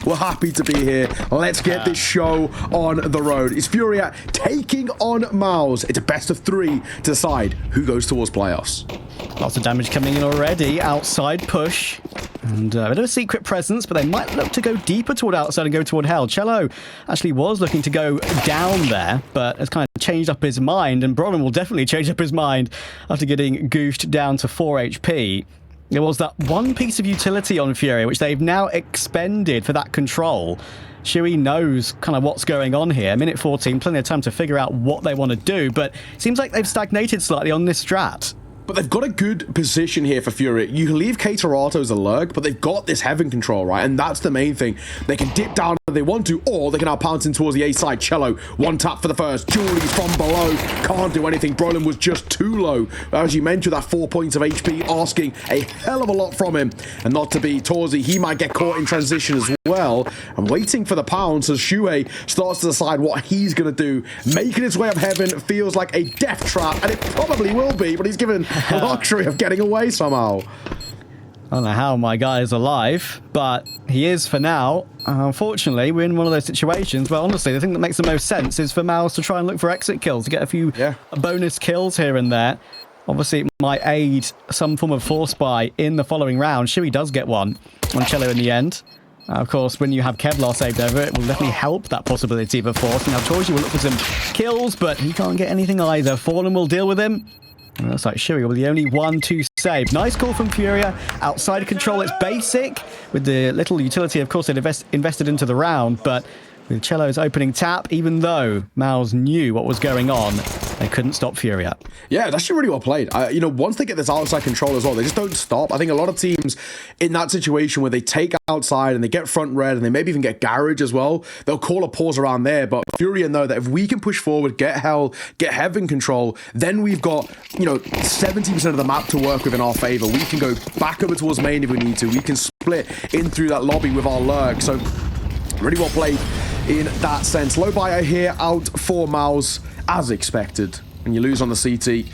We're happy to be here. Let's get this show on the road. It's FURIA taking on MOUZ. It's a best of 3 to decide who goes towards playoffs. Lots of damage coming in already. Outside push. And a bit of a secret presence, but they might look to go deeper toward outside and go toward hell. Cello actually was looking to go down there, but has kind of changed up his mind. And Bronwyn will definitely change up his mind after getting goofed down to 4 HP. There was that one piece of utility on FURIA, which they've now expended for that control. Shui knows kind of what's going on here. Minute 14, plenty of time to figure out what they want to do, but it seems like they've stagnated slightly on this strat. But they've got a good position here for FURIA. You can leave Caterato's as a lurk, but they've got this heaven control, right? And that's the main thing. They can dip down if they want to, or they can now pounce in towards the A side. Cello, one tap for the first. Julie's from below. Can't do anything. Brolin was just too low. As you mentioned, that 4 points of HP, asking a hell of a lot from him. And not to be Torzi, he might get caught in transition as well. And waiting for the pounce as Shuhei starts to decide what he's going to do. Making his way up heaven feels like a death trap, and it probably will be, but he's given the luxury of getting away somehow. I don't know how my guy is alive, but he is for now. Unfortunately, we're in one of those situations where, honestly, the thing that makes the most sense is for MOUZ to try and look for exit kills, to get a few bonus kills here and there. Obviously, it might aid some form of force buy in the following round. Shui does get one on Cello in the end. Of course, when you have Kevlar saved over, it will definitely help that possibility of a force. Now, Torji will look for some kills, but he can't get anything either. Fallen will deal with him. And looks like Shui will be the only one to save. Nice call from FURIA. Outside of control, it's basic. With the little utility, of course, they'd invested into the round, but with Cello's opening tap, even though MOUZ knew what was going on, they couldn't stop FURIA. Yeah, that's actually really well played. You know, once they get this outside control as well, they just don't stop. I think a lot of teams in that situation where they take outside and they get front red and they maybe even get garage as well, they'll call a pause around there. But FURIA know that if we can push forward, get hell, get heaven control, then we've got, you know, 70% of the map to work with in our favor. We can go back over towards main if we need to. We can split in through that lobby with our lurk. So really well played in that sense. Low buyer here out for MOUZ as expected. And you lose on the CT.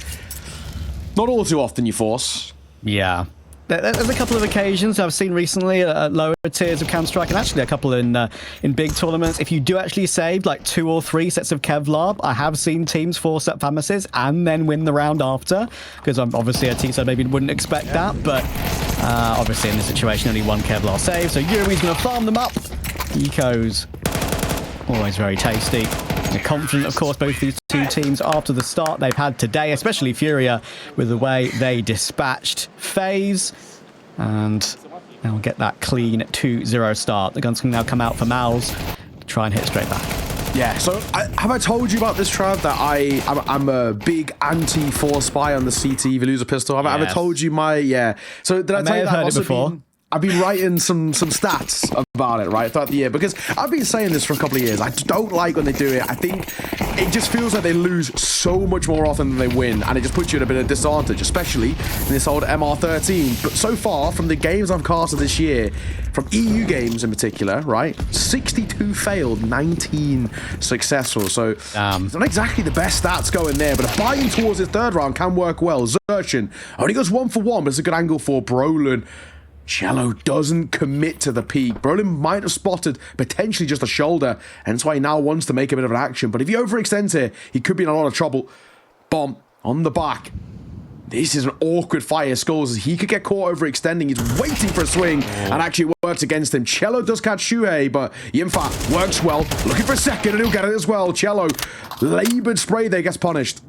Not all too often you force. Yeah. There's a couple of occasions I've seen recently at lower tiers of Counter-Strike, and actually a couple in big tournaments. If you do actually save like 2 or 3 sets of Kevlar, I have seen teams force up Famaces and then win the round after, because I'm obviously a team, so maybe wouldn't expect that, but obviously in this situation only 1 Kevlar save, so Yuri's going to farm them up. Ecos, always very tasty. They're confident, of course, both these two teams after the start they've had today, especially FURIA with the way they dispatched FaZe. And they'll get that clean 2-0 start. The guns can now come out for MOUZ to try and hit straight back. Yeah, so have I told you about this, Trav, that I'm a big anti-force spy on the CT if you lose a pistol? Have I ever told you my... Yeah. So did I tell you that? I've heard it before. I've been writing some stats about it, right, throughout the year, because I've been saying this for a couple of years. I don't like when they do it. I think it just feels like they lose so much more often than they win, and it just puts you at a bit of disadvantage, especially in this old MR13. But so far, from the games I've casted this year, from EU games in particular, right, 62 failed, 19 successful. So it's not exactly the best stats going there, but a buy-in towards his third round can work well. Zerchin only goes 1 for 1, but it's a good angle for Brolin. Cello doesn't commit to the peak. Brolin might have spotted potentially just a shoulder, and that's why he now wants to make a bit of an action. But if he overextends here, he could be in a lot of trouble. Bomb on the back. This is an awkward fire. Skulls, he could get caught overextending. He's waiting for a swing, and actually it works against him. Cello does catch Shuhei, but Yimfa works well. Looking for a second, and he'll get it as well. Cello, labored spray there, gets punished.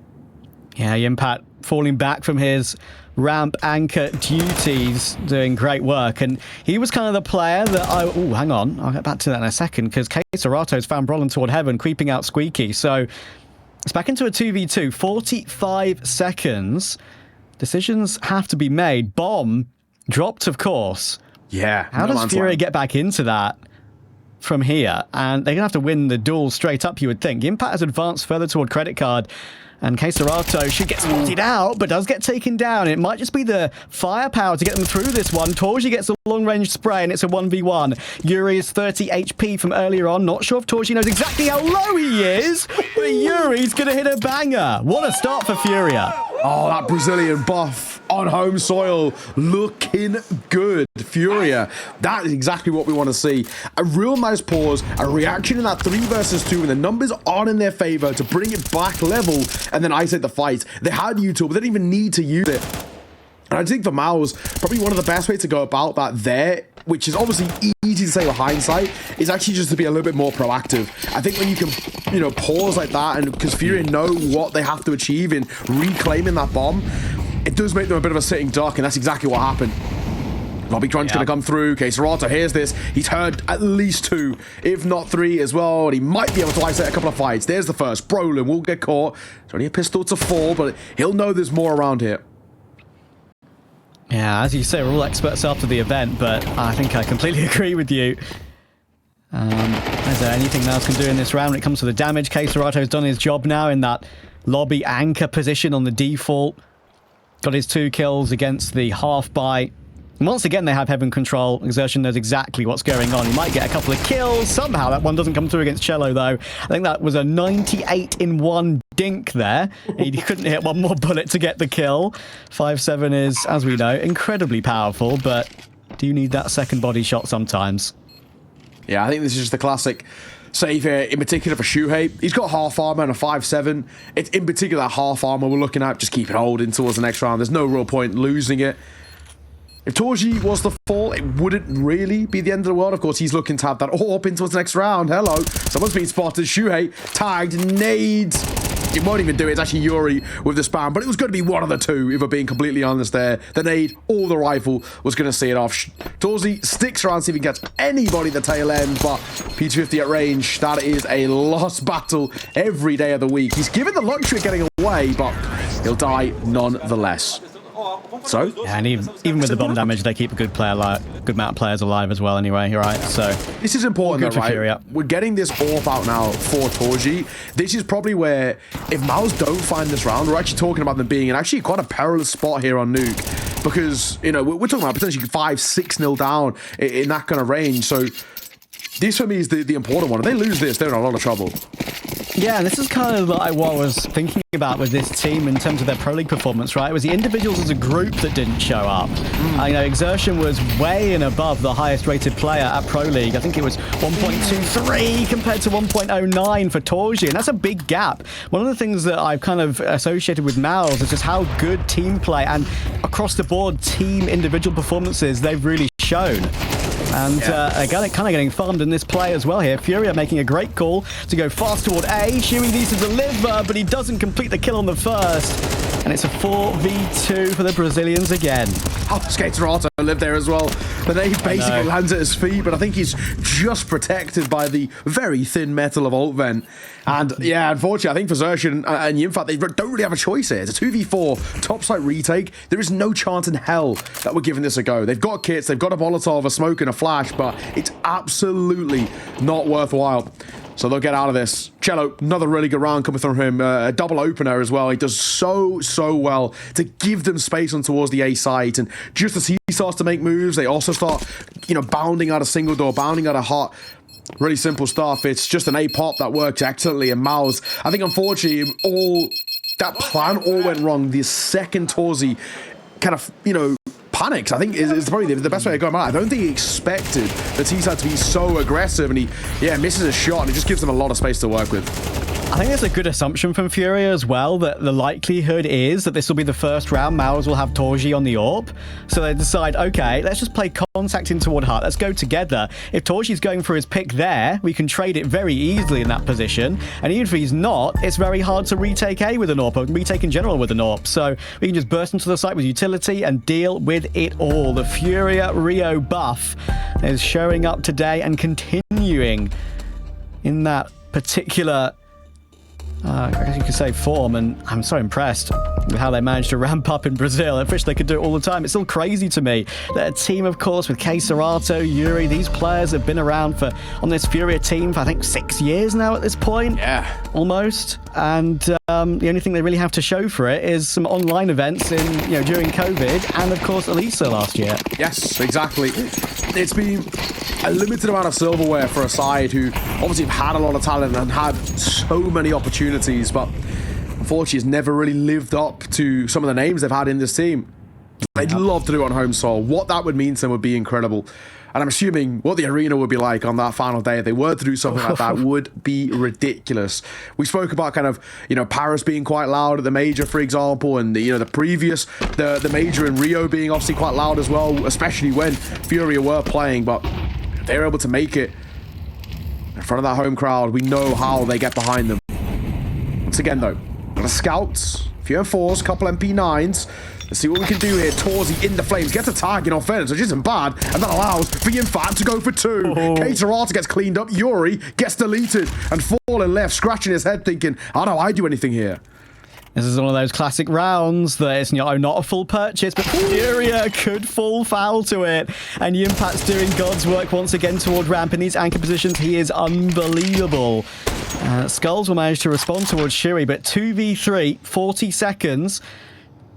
Yeah, Yimpat falling back from his ramp anchor duties, doing great work, and he was kind of the player that hang on, I'll get back to that in a second, because Caserato's found Brolin toward heaven, creeping out Squeaky, so it's back into a 2v2, 45 seconds, decisions have to be made. Bomb dropped, of course. Yeah. How does FURIA get back into that from here? And they're gonna have to win the duel straight up, you would think. Impact has advanced further toward credit card, And Keserato should get spotted out, but does get taken down. It might just be the firepower to get them through this one. Torji gets a long-range spray, and it's a 1v1. Yuri is 30 HP from earlier on. Not sure if Torji knows exactly how low he is, but Yuri's going to hit a banger. What a start for FURIA. Oh, that Brazilian buff on home soil looking good. FURIA, that is exactly what we want to see. A real nice pause, a reaction in that 3 versus 2, and the numbers aren't in their favor to bring it back level and then isolate the fight. They had util, but they didn't even need to use it. And I think for MOUZ, probably one of the best ways to go about that there, which is obviously easy to say with hindsight, is actually just to be a little bit more proactive. I think when you can, you know, pause like that, and because FURIA know what they have to achieve in reclaiming that bomb, it does make them a bit of a sitting duck, and that's exactly what happened. Lobby Crunch going to come through. Keserato hears this. He's heard at least 2, if not 3 as well. And he might be able to isolate a couple of fights. There's the first. Brolin will get caught. It's only a pistol to 4, but he'll know there's more around here. Yeah, as you say, we're all experts after the event, but I think I completely agree with you. Is there anything MOUZ can do in this round when it comes to the damage? Keserato's done his job now in that lobby anchor position on the default. Got his 2 kills against the half-bite. And once again, they have Heaven control. Exertion knows exactly what's going on. He might get a couple of kills. Somehow that one doesn't come through against Cello, though. I think that was a 98 in 1 dink there. He couldn't hit one more bullet to get the kill. 5-7 is, as we know, incredibly powerful, but do you need that second body shot sometimes? Yeah, I think this is just the classic save here, in particular for Shuhei. He's got half armor and a 5-7. It's in particular that half armor we're looking at. Just keep it holding towards the next round. There's no real point losing it. If Torji was the fall, it wouldn't really be the end of the world. Of course, he's looking to have that AWP into his next round. Hello. Someone's been spotted. Shuhei tagged. Nades. It won't even do it. It's actually Yuri with the spam, but it was going to be one of the 2, if we're being completely honest there. The nade or the rifle was going to see it off. Torji sticks around, see if he can catch anybody at the tail end, but P250 at range, that is a lost battle every day of the week. He's given the luxury of getting away, but he'll die nonetheless. So, yeah, and even with the bomb damage, they keep a good amount of players alive as well anyway, you're right? So this is important though, right? FURIA. We're getting this AWP out now for Torji. This is probably where, if MOUZ don't find this round, we're actually talking about them being in actually quite a perilous spot here on Nuke. Because, you know, we're talking about potentially 5-6-0 down in that kind of range. So this for me is the important one. If they lose this, they're in a lot of trouble. Yeah, and this is kind of like what I was thinking about with this team in terms of their Pro League performance, right? It was the individuals as a group that didn't show up. You know, Exertion was way and above the highest rated player at Pro League. I think it was 1.23 compared to 1.09 for Torji, and that's a big gap. One of the things that I've kind of associated with MOUZ is just how good team play and across the board team individual performances they've really shown. And again, kind of getting farmed in this play as well here. FURIA making a great call to go fast toward A. Shuey needs to deliver, but he doesn't complete the kill on the first. And it's a 4v2 for the Brazilians again. Oh, Keserato lived there as well. But he basically lands at his feet, but I think he's just protected by the very thin metal of Alt Vent. And yeah, unfortunately, I think for Xerxin and Yimfat, they don't really have a choice here. It's a 2v4 top site retake. There is no chance in hell that we're giving this a go. They've got kits, they've got a Molotov, a smoke, and a flash, but it's absolutely not worthwhile. So they'll get out of this. Cello, another really good round coming from him. A double opener as well. He does so well to give them space on towards the A side. And just as he starts to make moves, they also start, you know, bounding out a single door, bounding out a hot. Really simple stuff. It's just an A pop that works excellently. And MOUZ, I think unfortunately, that plan all went wrong. The second Torzi kind of, you know, panics, I think is probably the best way to go about it. I don't think he expected the T-side to be so aggressive, and he misses a shot, and it just gives them a lot of space to work with. I think that's a good assumption from FURIA as well, that the likelihood is that this will be the first round MOUZ will have Torji on the AWP. So they decide, okay, let's just play contact in toward Hut. Let's go together. If Torji's going for his pick there, we can trade it very easily in that position. And even if he's not, it's very hard to retake A with an AWP, or retake in general with an AWP. So we can just burst into the site with utility and deal with it all. The FURIA Rio buff is showing up today and continuing in that particular I guess you could say form, and I'm so impressed. How they managed to ramp up in Brazil. I wish they could do it all the time. It's still crazy to me. They're a team, of course, with K Serato, Yuri. These players have been around on this FURIA team for, I think, 6 years now at this point. Yeah. Almost. And the only thing they really have to show for it is some online events during COVID and, of course, Elisa last year. Yes, exactly. It's been a limited amount of silverware for a side who obviously have had a lot of talent and had so many opportunities, but unfortunately has never really lived up to some of the names they've had in this team. They'd love to do it on home soil. What that would mean to them would be incredible. And I'm assuming what the arena would be like on that final day if they were to do something like that would be ridiculous. We spoke about kind of, Paris being quite loud at the major, for example, and the previous, the major in Rio being obviously quite loud as well, especially when FURIA were playing, but they were able to make it in front of that home crowd. We know how they get behind them. Once again, though, got a scouts, few M4s, couple MP9s. Let's see what we can do here. Torzy in the flames, gets a tag in offense, which isn't bad, and that allows FURIA to go for 2. K Serato gets cleaned up, Yuri gets deleted, and Fallen left, scratching his head, thinking, how do I do anything here? This is one of those classic rounds that it's not a full purchase, but FURIA could fall foul to it. And Yimpat's doing God's work once again toward ramp. In these anchor positions, he is unbelievable. Skulls will manage to respond towards Shuri, but 2v3, 40 seconds.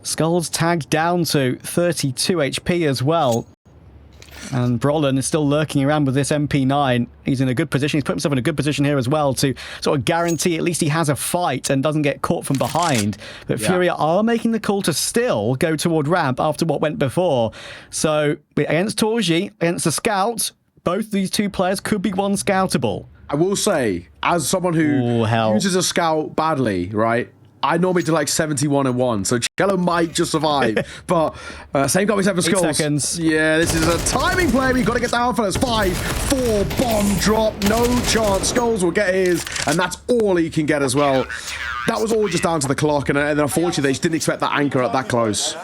Skulls tagged down to 32 HP as well. And Brolin is still lurking around with this MP9. He's in a good position. He's put himself in a good position here as well to sort of guarantee at least he has a fight and doesn't get caught from behind. But FURIA are making the call to still go toward ramp after what went before. So against Torji, against the scout, both these two players could be one scoutable. I will say, as someone who uses a scout badly, right? I normally do like 71-1, so Cello might just survive. But same got me 7 skulls. 8 seconds. Yeah, this is a timing play. We've got to get down for this. 5, 4, bomb drop, no chance. Skulls will get his, and that's all he can get as well. That was all just down to the clock, and then unfortunately they just didn't expect that anchor up that close.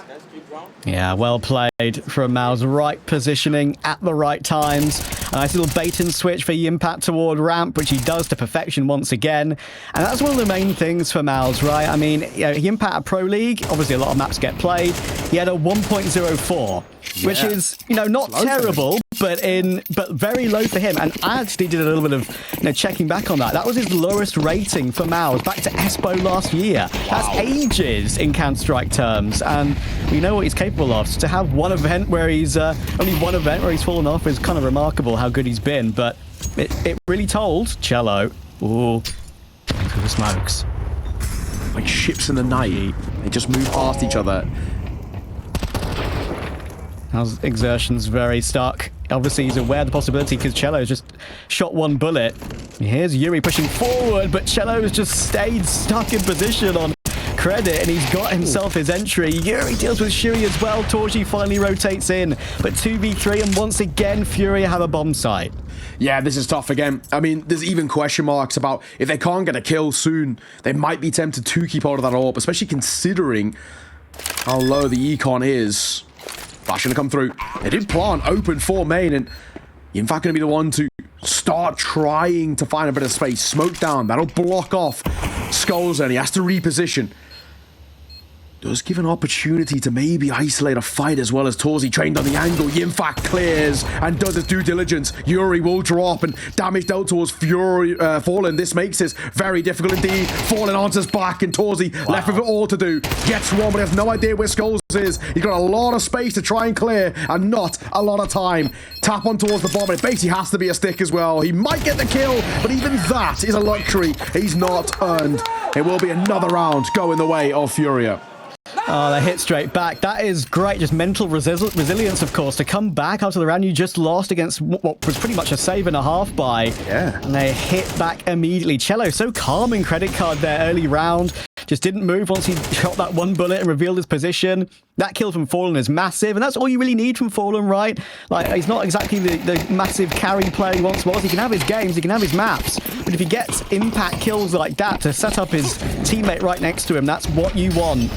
Yeah, well played from MOUZ. Right positioning at the right times. A nice little bait and switch for Yimpat toward ramp, which he does to perfection once again. And that's one of the main things for MOUZ, right? I mean, Yimpat at Pro League, obviously a lot of maps get played. He had a 1.04, which is, not terrible, but very low for him. And I actually did a little bit of checking back on that. That was his lowest rating for MOUZ back to Espo last year. That's ages in Counter-Strike terms, and we know what he's capable of. So to have one event where he's only one event where he's fallen off is kind of remarkable how good he's been. But it really told Cello. Ooh, into the smokes. Like ships in the night, they just move past each other. MOUZ exertion's very stuck. Obviously, he's aware of the possibility because Cello's just shot one bullet. Here's Yuri pushing forward, but Cello's just stayed stuck in position on credit, and he's got himself his entry. Yuri deals with Shuri as well. Torji finally rotates in, but 2v3, and once again, FURIA have a bomb site. Yeah, this is tough again. I mean, there's even question marks about if they can't get a kill soon, they might be tempted to keep hold of that AWP, especially considering how low the econ is. Flash gonna come through. They did plant open for main, and in fact gonna be the one to start trying to find a bit of space. Smoke down, that'll block off Skulls, and he has to reposition. Does give an opportunity to maybe isolate a fight as well as Torzi trained on the angle. Yimfac clears and does his due diligence. Yuri will drop and damage dealt towards Fallen. This makes this very difficult indeed. Fallen answers back and Torzi left with it all to do. Gets one, but has no idea where Skulls is. He's got a lot of space to try and clear and not a lot of time. Tap on towards the bomb, and it basically has to be a stick as well. He might get the kill, but even that is a luxury he's not earned. It will be another round going the way of FURIA. Oh, they hit straight back. That is great. Just mental resilience, of course, to come back after the round you just lost against what was pretty much a save and a half by. Yeah. And they hit back immediately. Cello, so calm in credit card there early round. Just didn't move once he shot that one bullet and revealed his position. That kill from Fallen is massive, and that's all you really need from Fallen, right? Like, he's not exactly the massive carry player he once was. He can have his games, he can have his maps, but if he gets impact kills like that to set up his teammate right next to him, that's what you want.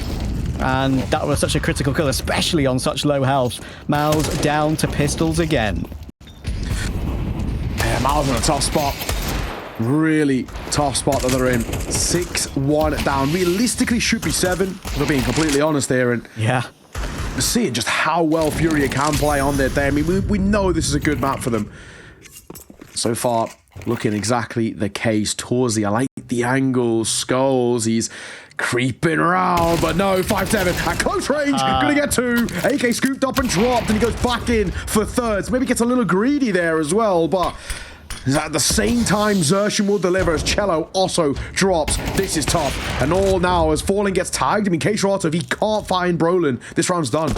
And that was such a critical kill, especially on such low health. MOUZ down to pistols again. Yeah, MOUZ in a tough spot. Really tough spot that they're in. 6-1 down. Realistically should be 7, if we're being completely honest here. And yeah, seeing just how well FURIA can play on their day. I mean, we know this is a good map for them. So far, looking exactly the case. Torzy, I like the angle. Skulls, he's creeping around, but no, 5-7 at close range. Gonna get 2. AK scooped up and dropped, and he goes back in for thirds. Maybe gets a little greedy there as well, but at the same time, Xerxin will deliver as Cello also drops. This is tough. And all now as Fallen gets tagged. I mean, K-Serato, if he can't find Brolin, this round's done.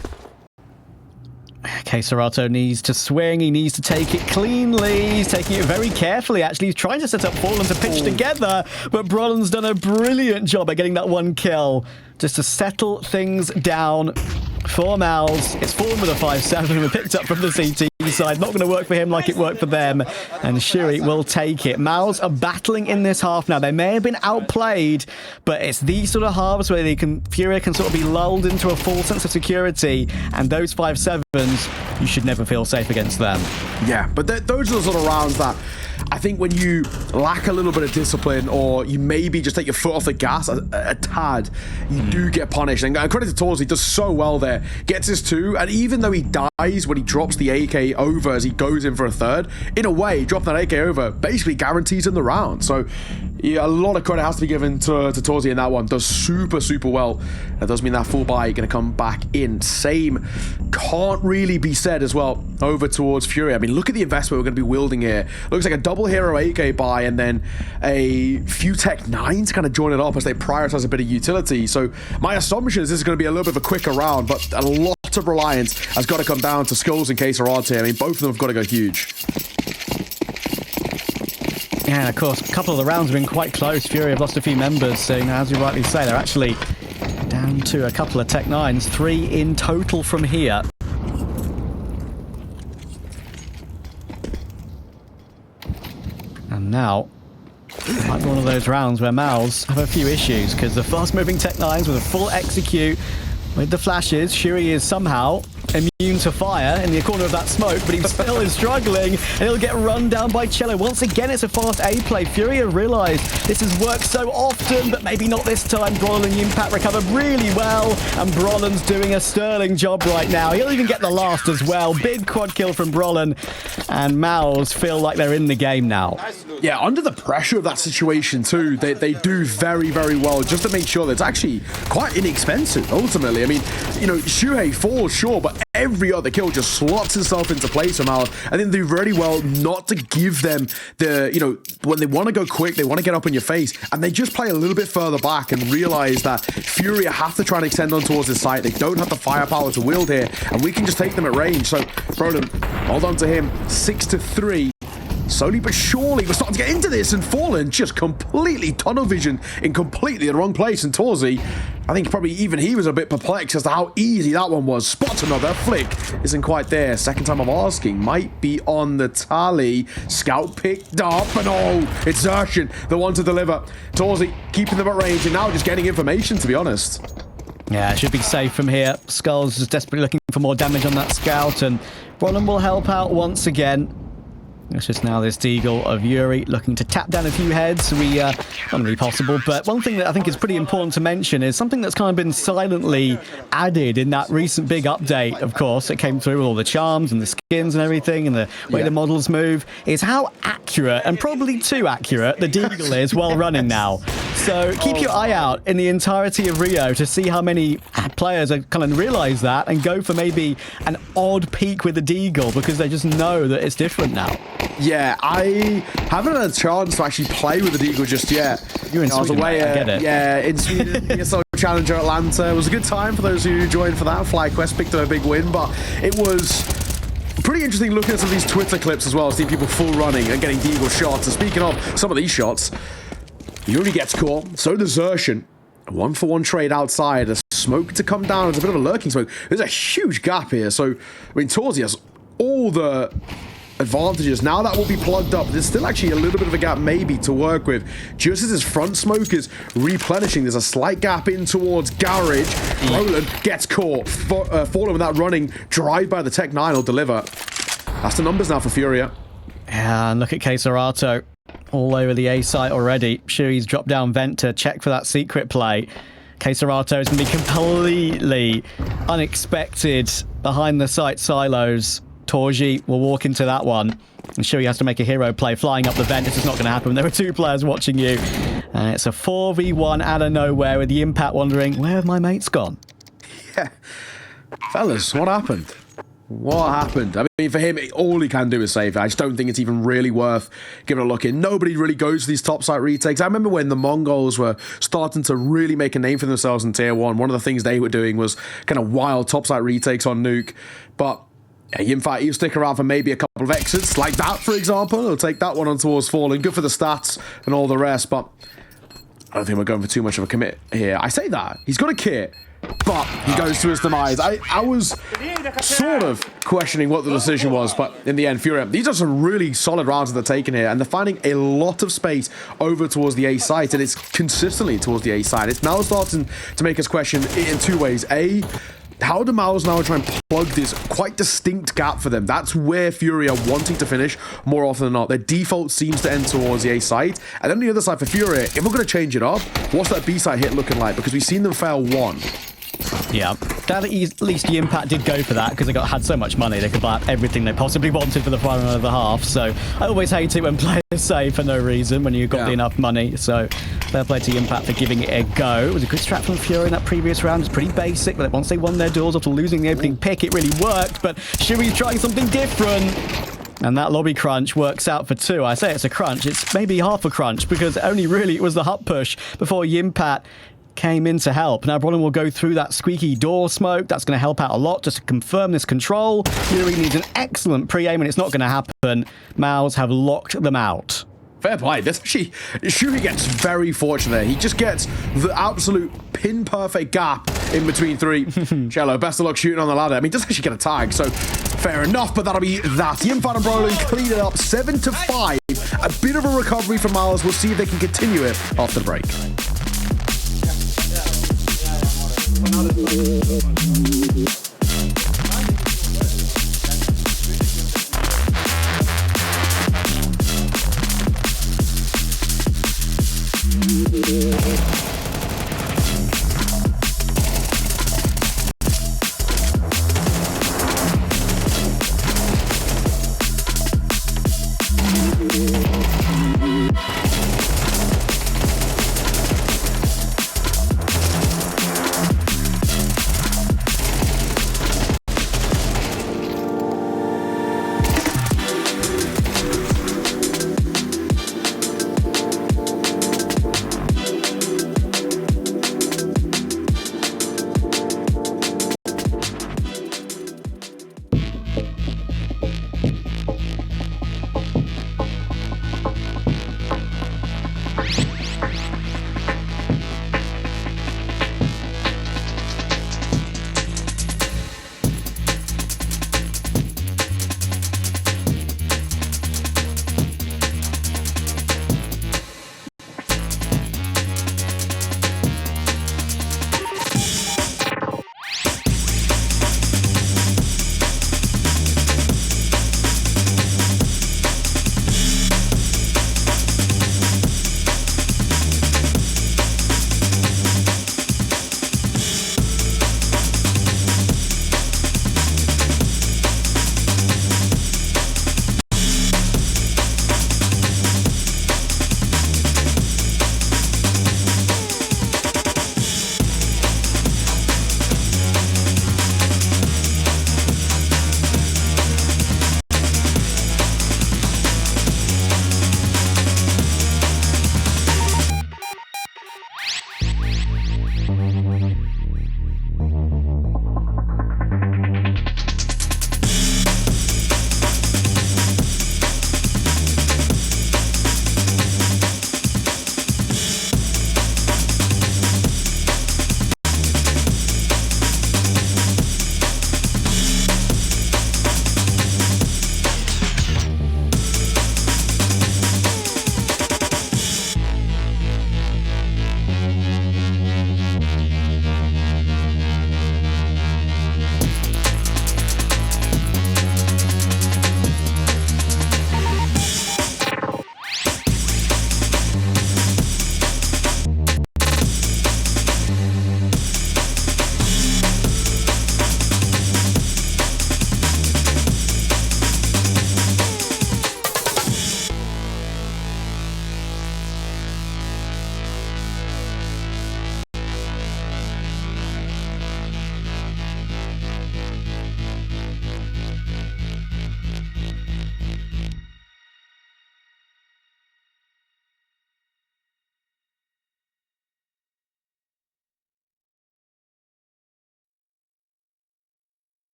K-Serato needs to swing. He needs to take it cleanly. He's taking it very carefully, actually. He's trying to set up Fallen to pitch together, but Brolin's done a brilliant job at getting that 1 kill just to settle things down for MOUZ. It's Fallen with a 5-7. We picked up from the CT side. Not going to work for him like it worked for them. And Shuri will take it. MOUZ are battling in this half now. They may have been outplayed, but it's these sort of halves where FURIA can sort of be lulled into a false sense of security. And those 5-7s, you should never feel safe against them. Yeah, but those are the sort of rounds that I think when you lack a little bit of discipline, or you maybe just take your foot off the gas a tad, you do get punished. And credit to Torzy, he does so well there. Gets his 2, and even though he dies when he drops the AK over as he goes in for a third, in a way, dropping that AK over basically guarantees him the round. So yeah, a lot of credit has to be given to Torzy in that one. Does super, super well. That does mean that full buy going to come back in. Same can't really be said as well over towards FURIA. I mean, look at the investment we're going to be wielding here. Looks like a double hero AK buy and then a few Tech 9s kind of join it up as they prioritize a bit of utility. So my assumption is this is going to be a little bit of a quicker round, but a lot of reliance has got to come down to Skulls and K-Serato. I mean, both of them have got to go huge. Yeah, of course, a couple of the rounds have been quite close. FURIA have lost a few members, so as you rightly say, they're actually down to a couple of Tech 9s, 3 in total from here. And now, like one of those rounds where MOUZ have a few issues, because the fast-moving Tech 9s with a full execute with the flashes, Shuri is somehow immune to fire in the corner of that smoke, but he still is struggling, and he'll get run down by Cello. Once again, it's a fast A play. FURIA realised this has worked so often, but maybe not this time. Brolin and Impact recovered really well, and Brolin's doing a sterling job right now. He'll even get the last as well. Big quad kill from Brolin, and MOUZ feel like they're in the game now. Yeah, under the pressure of that situation too, they do very, very well just to make sure that it's actually quite inexpensive, ultimately. I mean, you know, Shuhei falls, sure, but every other kill just slots itself into place somehow. I think they do very well not to give them the, you know, when they want to go quick, they want to get up in your face, and they just play a little bit further back and realize that FURIA have to try and extend on towards this site. They don't have the firepower to wield here, and we can just take them at range. So, Brolin, hold on to him, 6-3. Slowly but surely, we're starting to get into this, and Fallen just completely tunnel vision in completely the wrong place. And Torzy, I think probably even he was a bit perplexed as to how easy that one was. Spots another flick, isn't quite there. Second time I'm asking, might be on the tally. Scout picked up, and oh, it's Xerxin, the one to deliver. Torzy keeping them at range and now just getting information, to be honest. Yeah, it should be safe from here. Skulls is desperately looking for more damage on that scout, and Brolin will help out once again. It's just now this Deagle of Yuri looking to tap down a few heads. Not really possible, but one thing that I think is pretty important to mention is something that's kind of been silently added in that recent big update, of course. It came through with all the charms and the skins and everything and the way the models move, is how accurate, and probably too accurate, the Deagle is while running now. So keep your eye out in the entirety of Rio to see how many players are kind of realize that and go for maybe an odd peak with the Deagle because they just know that it's different now. Yeah, I haven't had a chance to actually play with the Deagle just yet. You're in Sweden, I get it. Yeah, in Sweden, ESL Challenger Atlanta. It was a good time for those who joined for that. FlyQuest picked up a big win, but it was pretty interesting looking at some of these Twitter clips as well, seeing people full running and getting Deagle shots. And speaking of some of these shots, Yuri gets caught, so does Xerxin. A 1-for-1 trade outside, a smoke to come down. It's a bit of a lurking smoke. There's a huge gap here, so I mean, Torzy has all the advantages. Now that will be plugged up. There's still actually a little bit of a gap maybe to work with. Just as his front smoke is replenishing, there's a slight gap in towards Garage. Roland gets caught. Fallen with that running drive by the Tech 9 will deliver. That's the numbers now for FURIA. Yeah, and look at K-Serato. all over the A site already. Shuri's dropped down vent to check for that secret play. Keserato is going to be completely unexpected behind the site silos. Torji will walk into that one. And Shuri has to make a hero play, flying up the vent. This is not going to happen. There are two players watching you. And it's a 4v1 out of nowhere with the Impact wondering, where have my mates gone? Yeah. Fellas, what happened? What happened? I mean, for him, all he can do is save it. I just don't think it's even really worth giving a look in. Nobody really goes to these top site retakes. I remember when the Mongols were starting to really make a name for themselves in Tier 1, one of the things they were doing was kind of wild top site retakes on Nuke. But yeah, in fact, he'll stick around for maybe a couple of exits, like that, for example. He'll take that one on towards Fallen. Good for the stats and all the rest, but I don't think we're going for too much of a commit here. I say that. He's got a kit, but he goes to his demise. I was sort of questioning what the decision was, but in the end, FURIA, these are some really solid rounds that they're taking here, and they're finding a lot of space over towards the A site, and it's consistently towards the A site. It's now starting to make us question it in two ways. A, how do MOUZ now try and plug this quite distinct gap for them? That's where FURIA are wanting to finish more often than not. Their default seems to end towards the A site. And then the other side for FURIA, if we're going to change it up, what's that B site hit looking like? Because we've seen them fail one. Yeah, glad at least the Impact did go for that because they had so much money they could buy up everything they possibly wanted for the final other half. So I always hate it when players say for no reason when you've got enough money. So fair play to Impact for giving it a go. It was a good strat from FURIA in that previous round. It's pretty basic, but once they won their duels after losing the opening pick, it really worked. But Shuri's trying something different. And that lobby crunch works out for two. I say it's a crunch. It's maybe half a crunch because only really it was the hut push before Yimpat came in to help. Now Bronwyn will go through that squeaky door smoke. That's going to help out a lot just to confirm this control. Yuri needs an excellent pre-aim and it's not going to happen. MOUZ have locked them out. Fair play. This actually, Shuri gets very fortunate. He just gets the absolute pin-perfect gap in between three. Cello, best of luck shooting on the ladder. I mean, does actually get a tag, so fair enough, but that'll be that. Yimfat and Brolin clean it up 7-5. A bit of a recovery from MOUZ. We'll see if they can continue it after the break.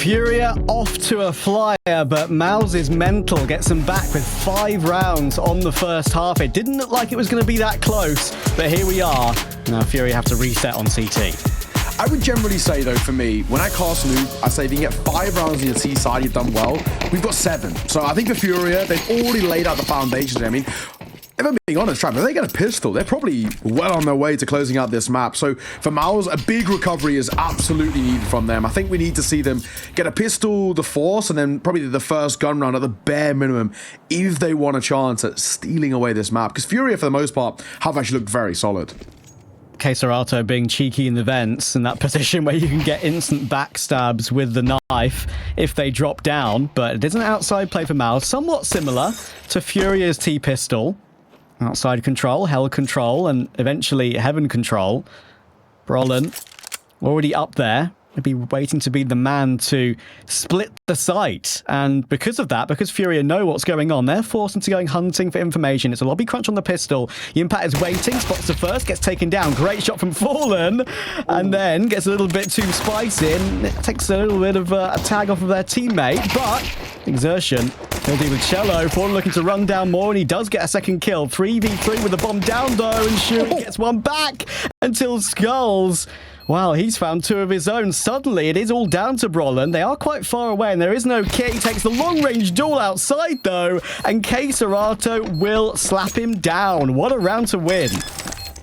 FURIA off to a flyer, but MOUZ' mental gets them back with 5 rounds on the first half. It didn't look like it was going to be that close, but here we are. Now FURIA have to reset on CT. I would generally say, though, for me, when I cast Nuke, I say if you can get 5 rounds on your T side, you've done well. We've got 7. So I think for FURIA, they've already laid out the foundations. I mean, if I'm being honest, Trav, if they get a pistol, they're probably well on their way to closing out this map. So for MOUZ, a big recovery is absolutely needed from them. I think we need to see them get a pistol, the Force, and then probably the first gun round at the bare minimum if they want a chance at stealing away this map. Because FURIA, for the most part, have actually looked very solid. Serato being cheeky in the vents in that position where you can get instant backstabs with the knife if they drop down, but it is an outside play for MOUZ, somewhat similar to FURIA's T-pistol. Outside control, hell control, and eventually heaven control. Brolin already up there. Maybe waiting to be the man to split the site. And because of that, because FURIA know what's going on, they're forced into going hunting for information. It's a lobby crunch on the pistol. Impact is waiting, spots the first, gets taken down. Great shot from Fallen, and then gets a little bit too spicy and it takes a little bit of a tag off of their teammate, but exertion. He'll deal with Cello. Fallen looking to run down more, and he does get a second kill. 3v3 with the bomb down, though, and Shuri gets one back until Skulls. Wow, he's found 2 of his own. Suddenly, it is all down to Brolin. They are quite far away, and there is no kit. He takes the long-range duel outside, though, and Serato will slap him down. What a round to win.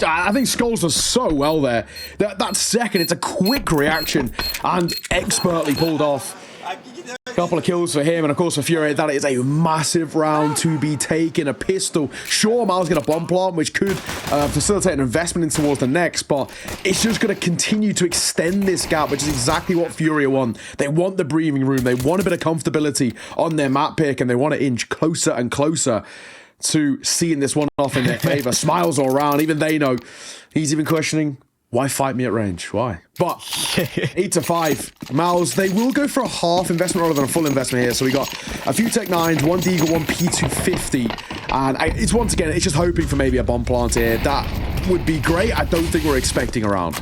I think Skulls does so well there. That second, it's a quick reaction and expertly pulled off. A couple of kills for him, and of course for FURIA, that is a massive round to be taken. A pistol. Sure, MOUZ get a bomb plant, which could facilitate an investment in towards the next, but it's just going to continue to extend this gap, which is exactly what FURIA want. They want the breathing room. They want a bit of comfortability on their map pick, and they want to inch closer and closer to seeing this one off in their favor. Smiles all around. Even they know. He's even questioning, why fight me at range? Why? But 8-5. MOUZ, they will go for a half investment rather than a full investment here. So we got a few Tech 9s, 1 Deagle, 1 P250. And it's once again, it's just hoping for maybe a bomb plant here. That would be great. I don't think we're expecting a round.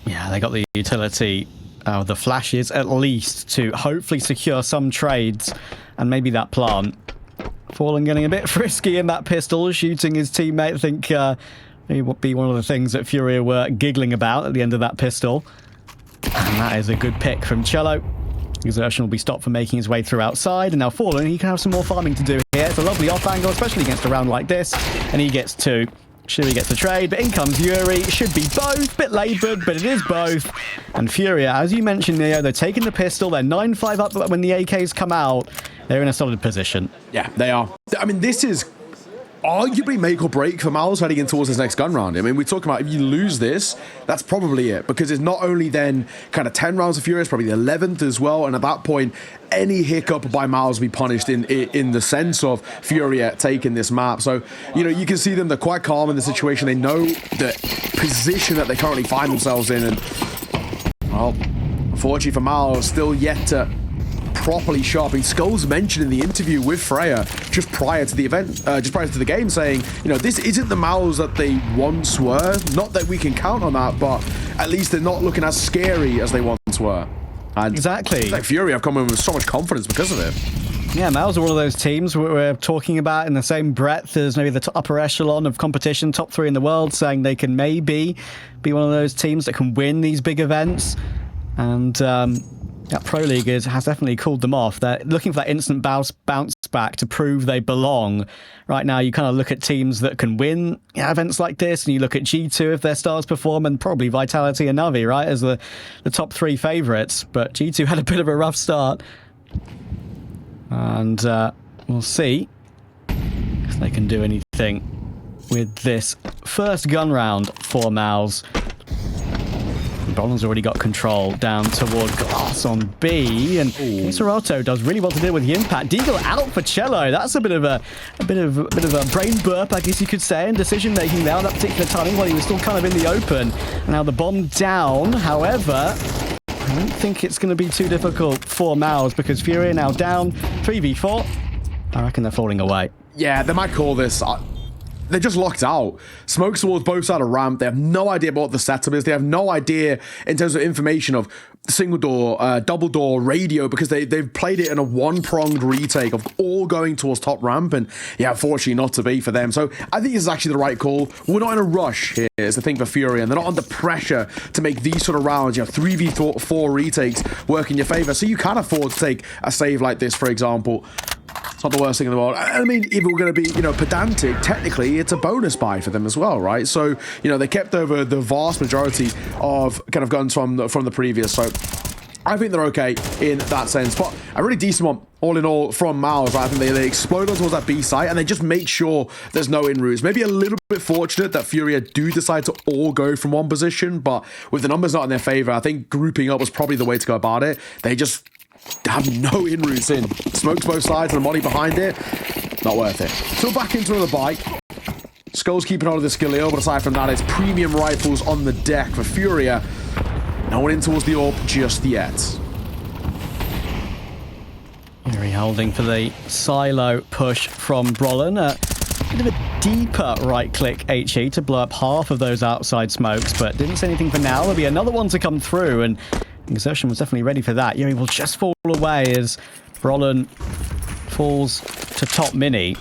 Yeah, they got the utility, the flashes at least, to hopefully secure some trades and maybe that plant. Fallen getting a bit frisky in that pistol, shooting his teammate. I think it would be one of the things that FURIA were giggling about at the end of that pistol. And that is a good pick from Cello. Exertion will be stopped from making his way through outside. And now Fallen, he can have some more farming to do here. It's a lovely off angle, especially against a round like this. And he gets 2. Shuri gets the trade, but in comes Yuri. Should be both. Bit laboured, but it is both. And FURIA, as you mentioned, Neo, they're taking the pistol. They're 9-5 up when the AKs come out. They're in a solid position. Yeah, they are. I mean, this is arguably make or break for MOUZ heading in towards his next gun round. I mean, we're talking about if you lose this, that's probably it, because it's not only then kind of 10 rounds of FURIA, it's probably the 11th as well, and at that point, any hiccup by MOUZ will be punished in the sense of FURIA taking this map. So, you know, you can see them, they're quite calm in the situation. They know the position that they currently find themselves in, and, well, unfortunately for MOUZ, still yet to properly sharp. Skulls mentioned in the interview with Freya just prior to the event, just prior to the game, saying, you know, this isn't the MOUZ that they once were. Not that we can count on that, but at least they're not looking as scary as they once were. And exactly. Like FURIA have come in with so much confidence because of it. Yeah, MOUZ are one of those teams we're talking about in the same breadth as maybe the upper echelon of competition, top 3 in the world, saying they can maybe be one of those teams that can win these big events. And that Pro League has definitely cooled them off. They're looking for that instant bounce back to prove they belong. Right now, you kind of look at teams that can win events like this, and you look at G2 if their stars perform, and probably Vitality and Navi, right, as the top 3 favourites. But G2 had a bit of a rough start. And we'll see if they can do anything with this first gun round for MOUZ. Brolin's already got control down toward Glass on B, and Serato does really well to deal with the impact. Deagle out for Cello. That's a bit of a brain burp, I guess you could say, in decision making there on that particular timing while he was still kind of in the open. And now the bomb down. However, I don't think it's going to be too difficult for MOUZ because FURIA now down 3v4. I reckon they're falling away. Yeah, they might call this. they're just locked out. Smokes towards both sides of ramp. They have no idea what the setup is. They have no idea in terms of information of single door, double door, radio, because they've played it in a one-pronged retake of all going towards top ramp, and yeah, unfortunately not to be for them. So I think this is actually the right call. We're not in a rush here, is the thing for FURIA, and they're not under pressure to make these sort of rounds, 3v4 retakes work in your favor, so you can afford to take a save like this, for example. It's not the worst thing in the world. I mean, if we're going to be, pedantic, technically it's a bonus buy for them as well, right? So, they kept over the vast majority of kind of guns from the previous. So I think they're okay in that sense. But a really decent one, all in all, from MOUZ. Right? I think they explode on towards that B site and they just make sure there's no in routes. Maybe a little bit fortunate that FURIA do decide to all go from one position, but with the numbers not in their favor, I think grouping up was probably the way to go about it. They just have no in routes in. Smokes both sides and the money behind it. Not worth it. So back into another bike. Skull's keeping on with the Skillio, but aside from that, it's premium rifles on the deck for FURIA. No one in towards the AWP just yet. Very holding for the silo push from Brolin. A bit of a deeper right-click HE to blow up half of those outside smokes, but didn't say anything for now. There'll be another one to come through, and Exertion was definitely ready for that. Yuri will just fall away as Brolin falls to top mini.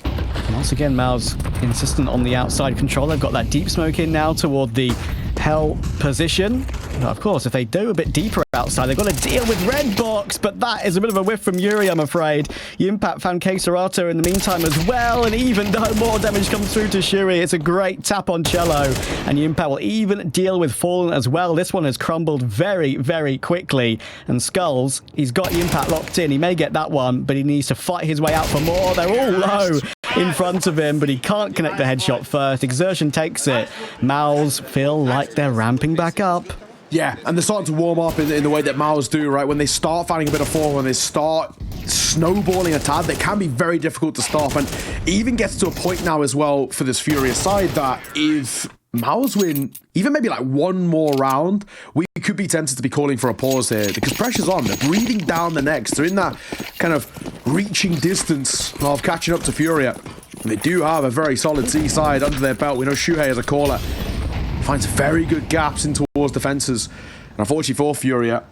And once again, MOUZ insistent on the outside control. They've got that deep smoke in now toward the Hell position. Now, of course, if they do a bit deeper outside, they've got to deal with red box, but that is a bit of a whiff from Yuri, I'm afraid. Impact found K-Serato in the meantime as well, and even though more damage comes through to Shuri, it's a great tap on Cello, and Impact will even deal with Fallen as well. This one has crumbled very, very quickly, and Skulls, he's got Impact locked in. He may get that one, but he needs to fight his way out for more. They're all low in front of him, but he can't connect the headshot first. Exertion takes it. MOUZ feel like they're ramping back up. Yeah, and they're starting to warm up in the way that MOUZ do, right? When they start finding a bit of form, when they start snowballing a tad, they can be very difficult to stop. And it even gets to a point now as well for this FURIA side that if MOUZ win even maybe like one more round, we could be tempted to be calling for a pause here because pressure's on. They're breathing down the necks. They're in that kind of reaching distance of catching up to FURIA. And they do have a very solid C side under their belt. We know Shuhei as a caller finds very good gaps in towards defenses. And unfortunately for FURIA,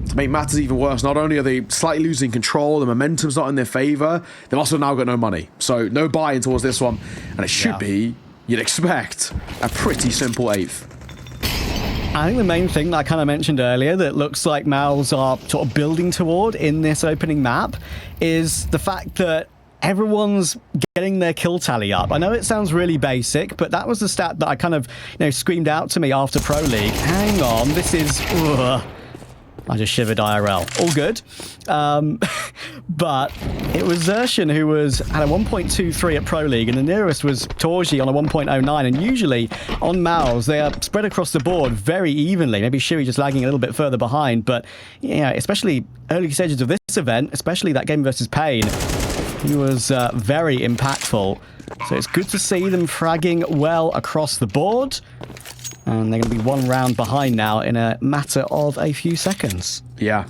to make matters even worse, not only are they slightly losing control, the momentum's not in their favor, they've also now got no money. So no buy-in towards this one. And it should be, you'd expect, a pretty simple 8th. I think the main thing that I kind of mentioned earlier that looks like MOUZ are sort of building toward in this opening map is the fact that everyone's getting their kill tally up. I know it sounds really basic, but that was the stat that I kind of, screamed out to me after Pro League. Hang on, this is... Ugh. I just shivered IRL. All good. But it was Xertion who was at a 1.23 at Pro League, and the nearest was Torji on a 1.09. And usually on MOUZ, they are spread across the board very evenly. Maybe Shuri just lagging a little bit further behind. But, especially early stages of this event, especially that game versus Pain, he was very impactful. So it's good to see them fragging well across the board. And they're going to be one round behind now in a matter of a few seconds. Yeah.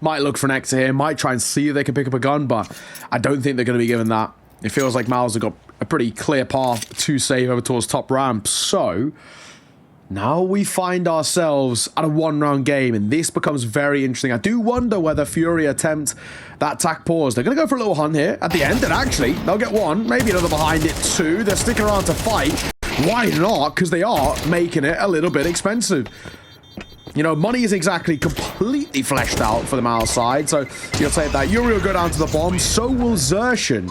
Might look for an exit here. Might try and see if they can pick up a gun, but I don't think they're going to be given that. It feels like MOUZ have got a pretty clear path to save over towards top ramp. So now we find ourselves at a one-round game, and this becomes very interesting. I do wonder whether FURIA attempt that tack pause. They're going to go for a little hunt here at the end, and actually, they'll get one, maybe another behind it too. They're sticking around to fight. Why not? Because they are making it a little bit expensive. Money is exactly completely fleshed out for the MOUZ side, so you'll take that. Yuri will go down to the bomb, so will Xertion.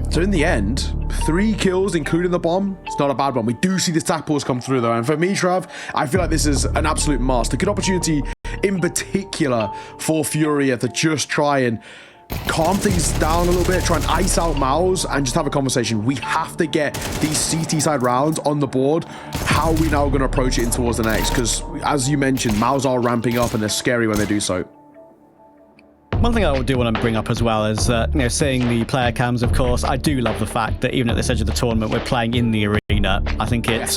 So in the end, 3 kills, including the bomb. It's not a bad one. We do see the tack pause come through, though. And for me, Trav, I feel like this is an absolute must. A good opportunity, in particular, for FURIA to just try and calm things down a little bit, try and ice out MOUZ, and just have a conversation. We have to get these CT side rounds on the board. How are we now going to approach it in towards the next? Because, as you mentioned, MOUZ are ramping up, and they're scary when they do so. One thing I do want to bring up as well is that, seeing the player cams, of course, I do love the fact that even at this edge of the tournament, we're playing in the arena. I think it's,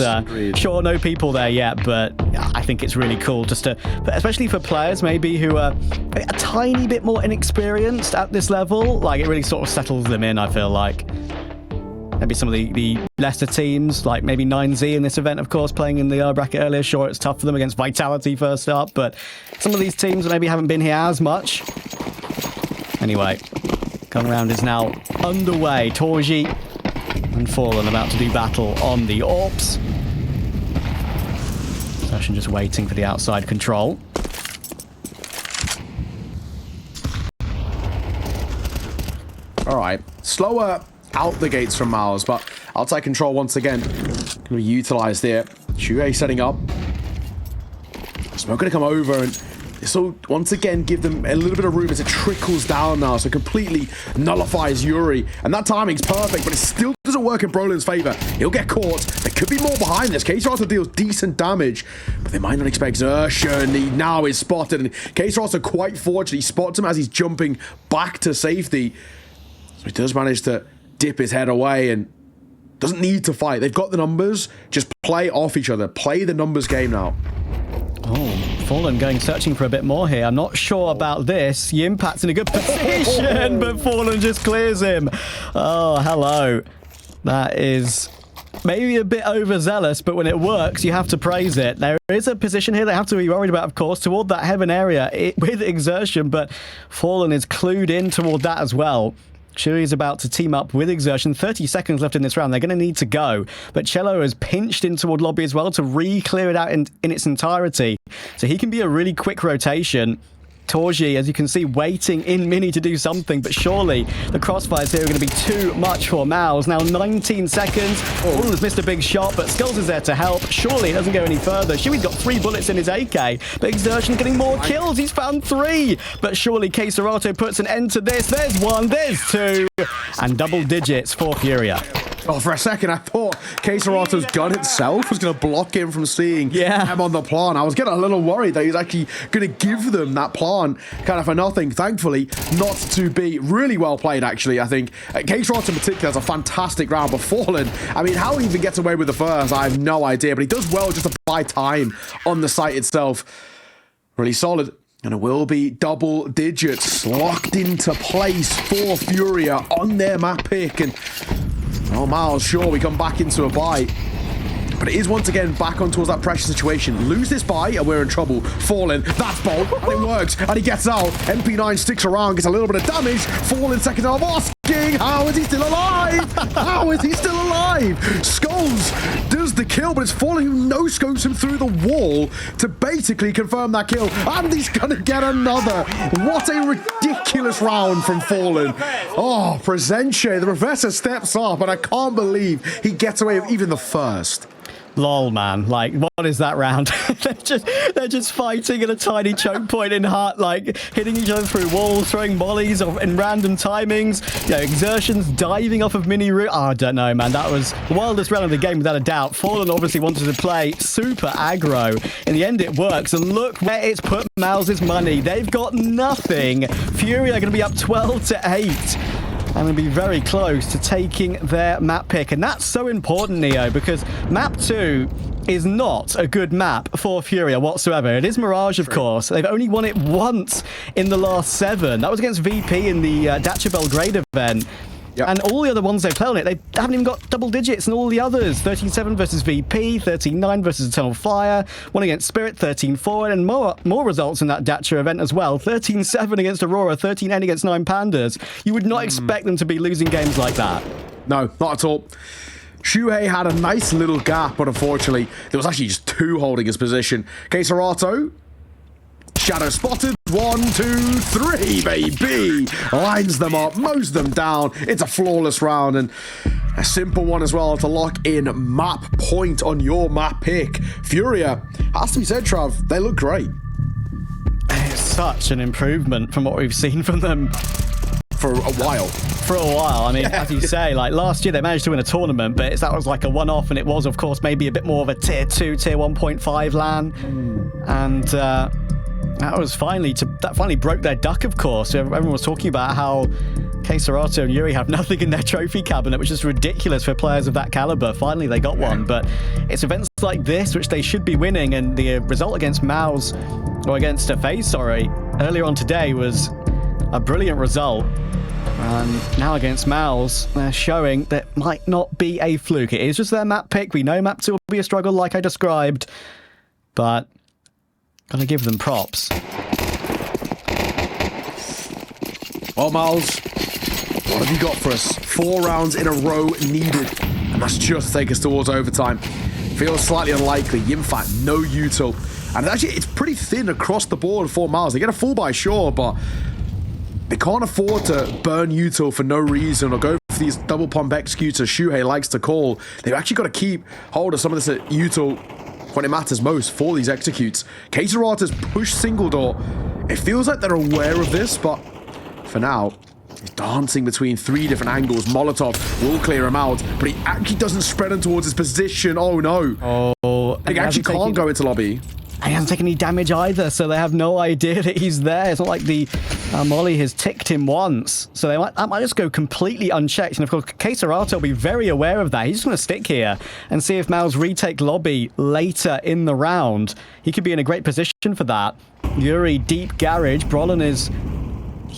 sure, no people there yet, but I think it's really cool just to, especially for players maybe who are a tiny bit more inexperienced at this level, like it really sort of settles them in, I feel like. maybe some of the lesser teams, like maybe 9Z in this event, of course, playing in the bracket earlier. Sure, it's tough for them against Vitality first up, but some of these teams maybe haven't been here as much. Anyway, gun round is now underway. Torji and Fallen about to do battle on the AWPs. Session just waiting for the outside control. All right, slower out the gates from MOUZ, but outside control once again. Going to be utilized there. Shuhei setting up. Smoke going to come over, and this will once again give them a little bit of room as it trickles down now, so completely nullifies Yuri. And that timing's perfect, but it still doesn't work in Brolin's favor. He'll get caught. There could be more behind this. K-Sarasa deals decent damage, but they might not expect exertion. He now is spotted, and K-Sarasa, quite fortunate, he spots him as he's jumping back to safety. So he does manage to dip his head away and doesn't need to fight. They've got the numbers. Just play off each other. Play the numbers game now. Oh, Fallen going searching for a bit more here. I'm not sure about this. Yimpat's in a good position, but Fallen just clears him. Oh, hello. That is maybe a bit overzealous, but when it works, you have to praise it. There is a position here they have to be worried about, of course, toward that heaven area with exertion, but Fallen is clued in toward that as well. Shuri is about to team up with exertion. 30 seconds left in this round. They're going to need to go. But Cello has pinched in toward lobby as well to re-clear it out in its entirety. So he can be a really quick rotation. Torji, as you can see, waiting in mini to do something, but surely the crossfires here are going to be too much for MOUZ. Now 19 seconds. Oh, has missed a big shot, but Skulls is there to help. Surely it doesn't go any further. Shui's got 3 bullets in his AK, but Exertion getting more kills. He's found 3, but surely K-Serato puts an end to this. There's 1, there's 2, and double digits for FURIA. Oh, for a second, I thought K-Serato's gun itself was going to block him from seeing him on the plant. I was getting a little worried that he was actually going to give them that plant kind of for nothing. Thankfully, not to be. Really well played, actually, I think. K-Serato in particular has a fantastic round, but Fallen, I mean, how he even gets away with the first, I have no idea, but he does well just to buy time on the site itself. Really solid. And it will be double digits locked into place for FURIA on their map pick. And oh, MOUZ, sure, we come back into a buy. But it is once again back on towards that pressure situation. Lose this buy and we're in trouble. Fallen, that's bold, and it works. And he gets out. MP9 sticks around, gets a little bit of damage. Fallen second half asking, how is he still alive? How is he still alive? Skulls does the kill, but it's Fallen who no-scopes him through the wall to basically confirm that kill. And he's gonna get another. What a ridiculous round from Fallen. Oh, Presenche, the professor steps up, and I can't believe he gets away with even the first. Lol, man. Like, what is that round? they're just fighting at a tiny choke point in heart, like hitting each other through walls, throwing mollies in random timings. You know, Exertions diving off of mini route. Oh, I don't know, man. That was the wildest round of the game without a doubt. Fallen obviously wanted to play super aggro. In the end, it works. And look where it's put MOUZ's money. They've got nothing. FURIA are going to be up 12-8. And will be very close to taking their map pick. And that's so important, Neo, because map 2 is not a good map for FURIA whatsoever. It is Mirage, of course. They've only won it once in the last 7. That was against VP in the Dacia Belgrade event. Yep. And all the other ones they play on it, they haven't even got double digits in all the others. 13-7 versus VP, 13-9 versus Eternal Fire, 1 against Spirit, 13-4, and more results in that Dacia event as well. 13-7 against Aurora, 13-8 against 9 Pandas. You would not expect them to be losing games like that. No, not at all. Shuhei had a nice little gap, but unfortunately, there was actually just 2 holding his position. K-Serato, shadow spotted. 1, 2, 3, baby. Lines them up, mows them down. It's a flawless round and a simple one as well to lock in map point on your map pick. FURIA, has to be said, Trav, they look great. It's such an improvement from what we've seen from them. For a while. For a while. I mean, as you say, like last year they managed to win a tournament, but that was like a one-off, and it was, of course, maybe a bit more of a tier 2, tier 1.5 LAN. And that finally broke their duck, of course. Everyone was talking about how K-Serato and Yuri have nothing in their trophy cabinet, which is ridiculous for players of that caliber. Finally, they got one, but it's events like this which they should be winning, and the result against MOUZ, or against FaZe, sorry, earlier on today was a brilliant result. And now against MOUZ, they're showing that might not be a fluke. It is just their map pick. We know map 2 will be a struggle like I described. But gotta give them props. Well, MOUZ, what have you got for us? 4 rounds in a row needed. And that's just to take us towards overtime. Feels slightly unlikely. In fact, no util. And actually, it's pretty thin across the board for MOUZ. They get a full buy, sure, but they can't afford to burn util for no reason or go for these double pump executes as Shuhei likes to call. They've actually got to keep hold of some of this util when it matters most for these executes. Caterata's push single door. It feels like they're aware of this, but for now, he's dancing between 3 different angles. Molotov will clear him out, but he actually doesn't spread him towards his position. Oh no. Oh, he actually can't go into lobby. He hasn't taken any damage either, so they have no idea that he's there. It's not like the molly has ticked him once. So that might just go completely unchecked. And of course, Caterata will be very aware of that. He's just going to stick here and see if MOUZ retake lobby later in the round. He could be in a great position for that. Yuri, deep garage. Brolin is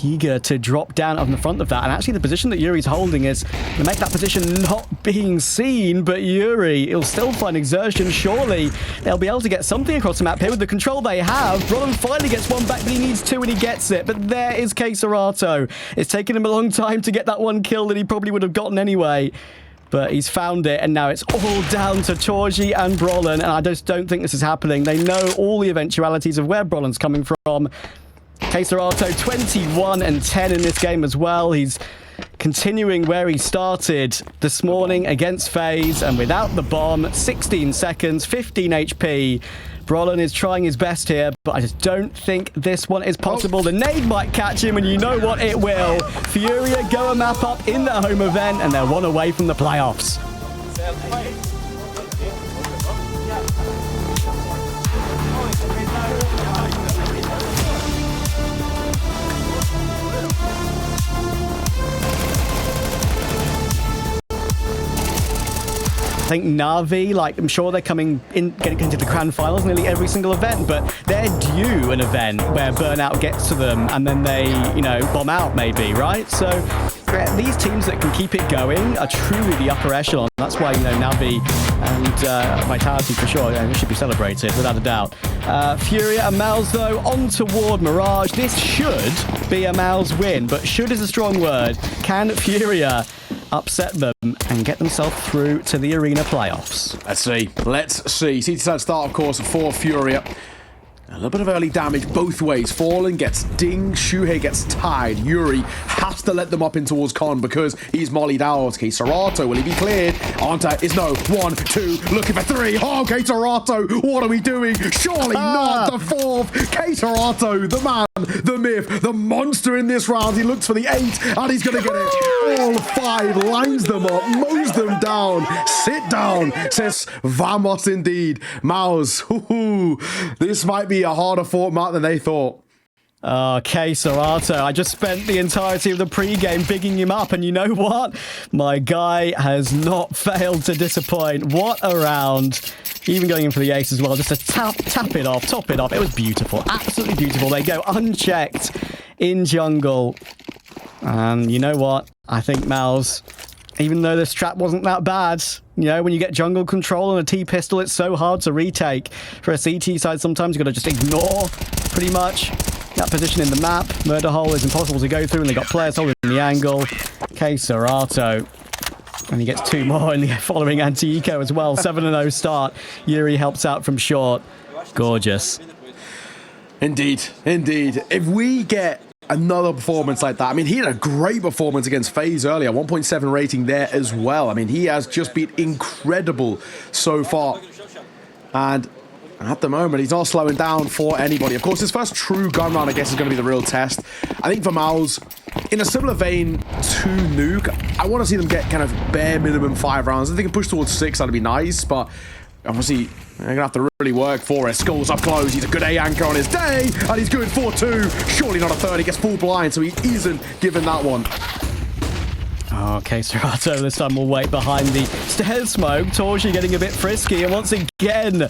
eager to drop down on the front of that. And actually the position that Yuri's holding is to make that position not being seen, but Yuri, he'll still find exertion. Surely they'll be able to get something across the map here with the control they have. Brolin finally gets one back, but he needs 2 and he gets it. But there is Caterata. It's taken him a long time to get that one kill that he probably would have gotten anyway. But he's found it, and now it's all down to Torji and Brolin, and I just don't think this is happening. They know all the eventualities of where Brolin's coming from. Caterata 21 and 10 in this game as well. He's continuing where he started this morning against FaZe, and without the bomb, 16 seconds, 15 HP. Brolin is trying his best here, but I just don't think this one is possible. The nade might catch him, and you know what? It will. FURIA go a map up in their home event, and they're 1 away from the playoffs. I think Na'Vi, like, I'm sure they're coming in, getting into the grand finals nearly every single event, but they're due an event where burnout gets to them and then they, you know, bomb out maybe, right? So these teams that can keep it going are truly the upper echelon. That's why, you know, Na'Vi and Vitality for sure, yeah, they should be celebrated without a doubt. FURIA and MOUZ though, on toward Mirage. This should be a MOUZ win, but should is a strong word. Can FURIA upset them and get themselves through to the arena playoffs? Let's see. Let's see. CT start, of course, for FURIA. A little bit of early damage both ways. Fallen gets dinged. Shuhei gets tied. Yuri has to let them up in towards Con because he's mollied out. Caterata, will he be cleared? Anta is no. 1, 2, looking for 3. Oh, Caterata, what are we doing? Surely not the 4th. Caterata, the man, the myth, the monster in this round. He looks for the 8 and he's going to get it. All 5 lines them up, mows them down. Sit down, says Vamos indeed. MOUZ, this might be a harder fought map than they thought. Caterata, I just spent the entirety of the pre-game bigging him up, and you know what? My guy has not failed to disappoint. What a round. Even going in for the ace as well, just to top it off. It was beautiful, absolutely beautiful. They go unchecked in jungle. And you know what? I think MOUZ, even though this trap wasn't that bad, you know, when you get jungle control and a T-pistol, it's so hard to retake. For a CT side, sometimes you've got to just ignore, pretty much, that position in the map. Murder hole is impossible to go through, and they got players holding the angle. Caterata. And he gets 2 more in the following anti-eco as well. 7-0 start. Yuri helps out from short. Gorgeous. Indeed, indeed. If we get another performance like that, I mean, he had a great performance against FaZe earlier. 1.7 rating there as well. I mean, he has just been incredible so far. And at the moment, he's not slowing down for anybody. Of course, his first true gun round, I guess, is going to be the real test. I think for MOUZ, in a similar vein to Nuke, I want to see them get kind of bare minimum 5 rounds. If they can push towards 6, that'd be nice, but obviously, they're going to have to really work for it. Skulls up close. He's a good A anchor on his day, and he's good 4-2. Surely not a 3rd. He gets full blind, so he isn't given that one. Caterata this time will wait behind the stairs smoke. Torji getting a bit frisky, and once again,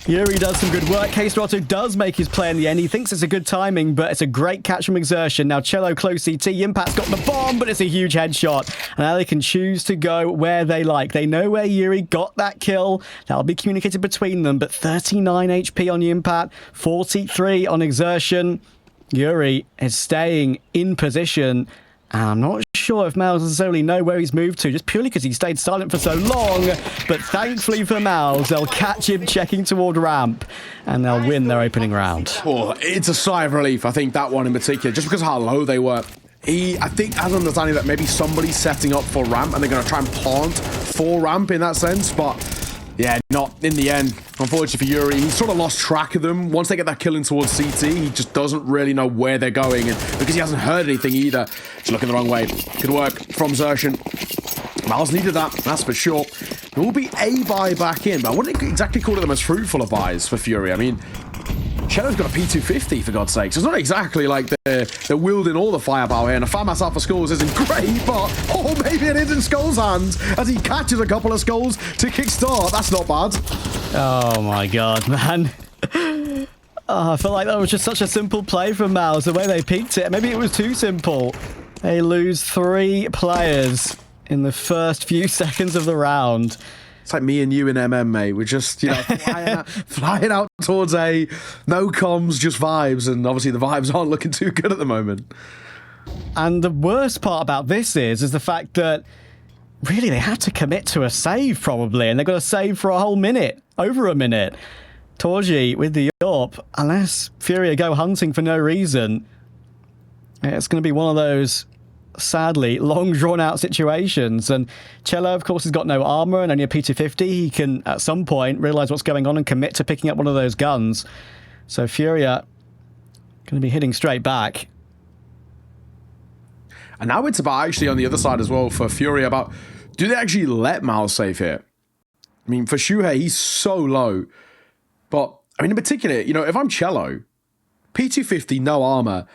Yuri does some good work. K-Strato does make his play in the end. He thinks it's a good timing, but it's a great catch from Exertion. Now, Cello close CT. Impact's got the bomb, but it's a huge headshot. And now they can choose to go where they like. They know where Yuri got that kill. That'll be communicated between them, but 39 HP on Impact, 43 on Exertion. Yuri is staying in position. And I'm not sure if MOUZ necessarily know where he's moved to, just purely because he stayed silent for so long. But thankfully for MOUZ, they'll catch him checking toward ramp, and they'll win their opening round. Oh, it's a sigh of relief, I think, that one in particular, just because of how low they were. I think, has an understanding that maybe somebody's setting up for ramp, and they're going to try and plant for ramp in that sense, but yeah, not in the end. Unfortunately for Yuri, he sort of lost track of them. Once they get that kill in towards CT, he just doesn't really know where they're going, and because he hasn't heard anything either, he's looking the wrong way. Good work from Xertion. MOUZ needed that, that's for sure. There will be a buy back in, but I wouldn't exactly call it the most fruitful of buys for FURIA. I mean, Cello's got a P250, for God's sake. So it's not exactly like they're wielding all the firepower here. And a FAMAS out for Skulls isn't great, but oh, maybe it is in Skull's hands as he catches a couple of Skulls to kickstart. That's not bad. Oh my God, man. Oh, I feel like that was just such a simple play from MOUZ, the way they peaked it. Maybe it was too simple. They lose 3 players in the first few seconds of the round. It's like me and you in MM, mate. We're just, you know, flying out towards a no comms, just vibes. And obviously the vibes aren't looking too good at the moment. And the worst part about this is the fact that really they have to commit to a save probably. And they've got to save for a whole minute, over a minute. Torji with the AWP, unless FURIA go hunting for no reason, it's going to be one of those, sadly, long drawn-out situations. And Cello, of course, has got no armor and only a P250. He can, at some point, realize what's going on and commit to picking up one of those guns. So FURIA going to be hitting straight back. And now it's about actually on the other side as well for FURIA about, do they actually let MOUZ save here? I mean, for Shuhei, he's so low. But, I mean, in particular, you know, if I'm Cello, P250, no armor,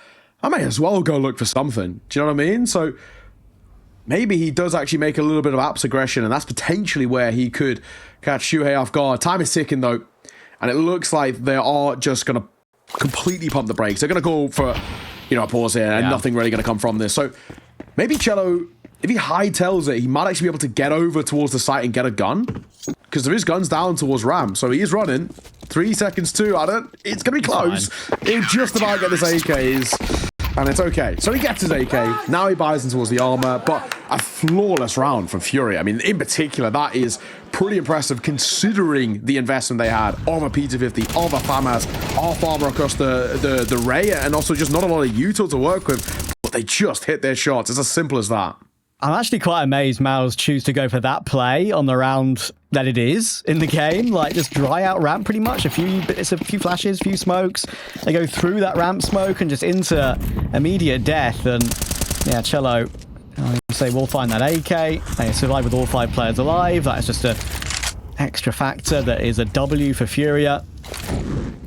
I may as well go look for something. Do you know what I mean? So maybe he does actually make a little bit of apps aggression, and that's potentially where he could catch Shuhei off guard. Time is ticking, though, and it looks like they are just going to completely pump the brakes. They're going to go for, you know, a pause here, and nothing really going to come from this. So maybe Cello, if he hightails it, he might actually be able to get over towards the site and get a gun, because there is guns down towards ramp. So he is running. 3 seconds too. It's going to be close. He'll just about get this AKs. And it's okay. So he gets his AK. Now he buys in towards the armor. But a flawless round from FURIA. I mean, in particular, that is pretty impressive considering the investment they had of a P250, of a FAMAS, half armor across the Ray, and also just not a lot of util to work with. But they just hit their shots. It's as simple as that. I'm actually quite amazed MOUZ choose to go for that play on the round that it is in the game. Like, just dry out ramp pretty much. A few flashes, a few smokes. They go through that ramp smoke and just into immediate death. And yeah, Cello, I would say, will find that AK. They survive with all 5 players alive. That is just an extra factor that is a W for FURIA.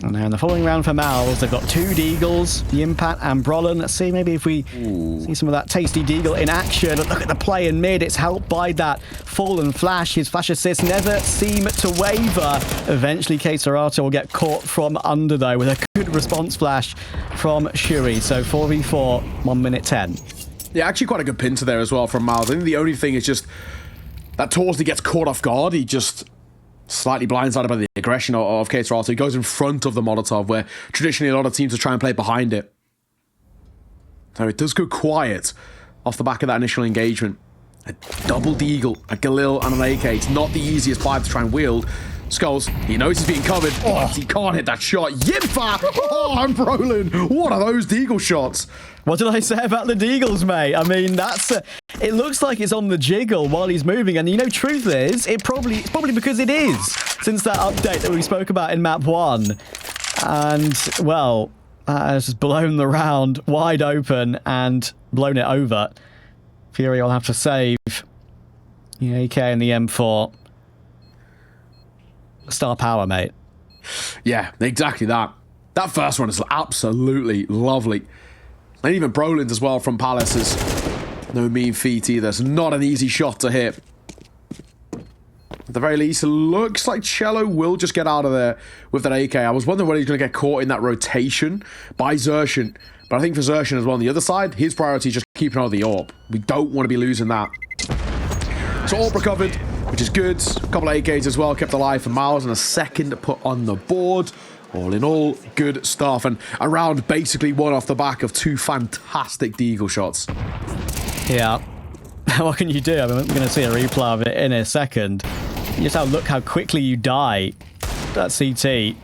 And now in the following round for MOUZ, they've got 2 Deagles, the Impact and Brolin. Let's see maybe if we see some of that tasty Deagle in action. Look at the play in mid. It's helped by that fallen flash. His flash assists never seem to waver. Eventually, K-Serato will get caught from under, though, with a good response flash from Shuri. So 4v4, 1 minute 10. Yeah, actually quite a good pincer there as well from MOUZ. I think the only thing is just that Torsley gets caught off guard. He just slightly blindsided by the aggression of K-Serato. He goes in front of the Molotov, where traditionally a lot of teams will try and play behind it. So it does go quiet off the back of that initial engagement. A double Deagle, a Galil, and an AK. It's not the easiest vibe to try and wield. Skulls, he knows he's being covered, but he can't hit that shot. Yimfa! Oh, I'm Brolin! What are those Deagle shots? What did I say about the Deagles, mate? I mean, that's it looks like it's on the jiggle while he's moving, and you know, truth is, it's probably because it is, since that update that we spoke about in map 1. And, well, that has just blown the round wide open and blown it over. FURIA will have to save the AK and the M4. Star power, mate. Yeah, exactly that. That first one is absolutely lovely. And even Brolin's as well from Palace is no mean feat either. It's not an easy shot to hit. At the very least, it looks like Cello will just get out of there with that AK. I was wondering whether he's going to get caught in that rotation by Xerxin. But I think for Xerxin as well on the other side, his priority is just keeping on the AWP. We don't want to be losing that. So AWP recovered, which is good. A couple of AKs as well kept alive for MOUZ, and a second put on the board. All in all, good stuff. And a round basically won off the back of 2 fantastic deagle shots. Yeah. What can you do? I mean, we're going to see a replay of it in a second. Just look how quickly you die. That CT.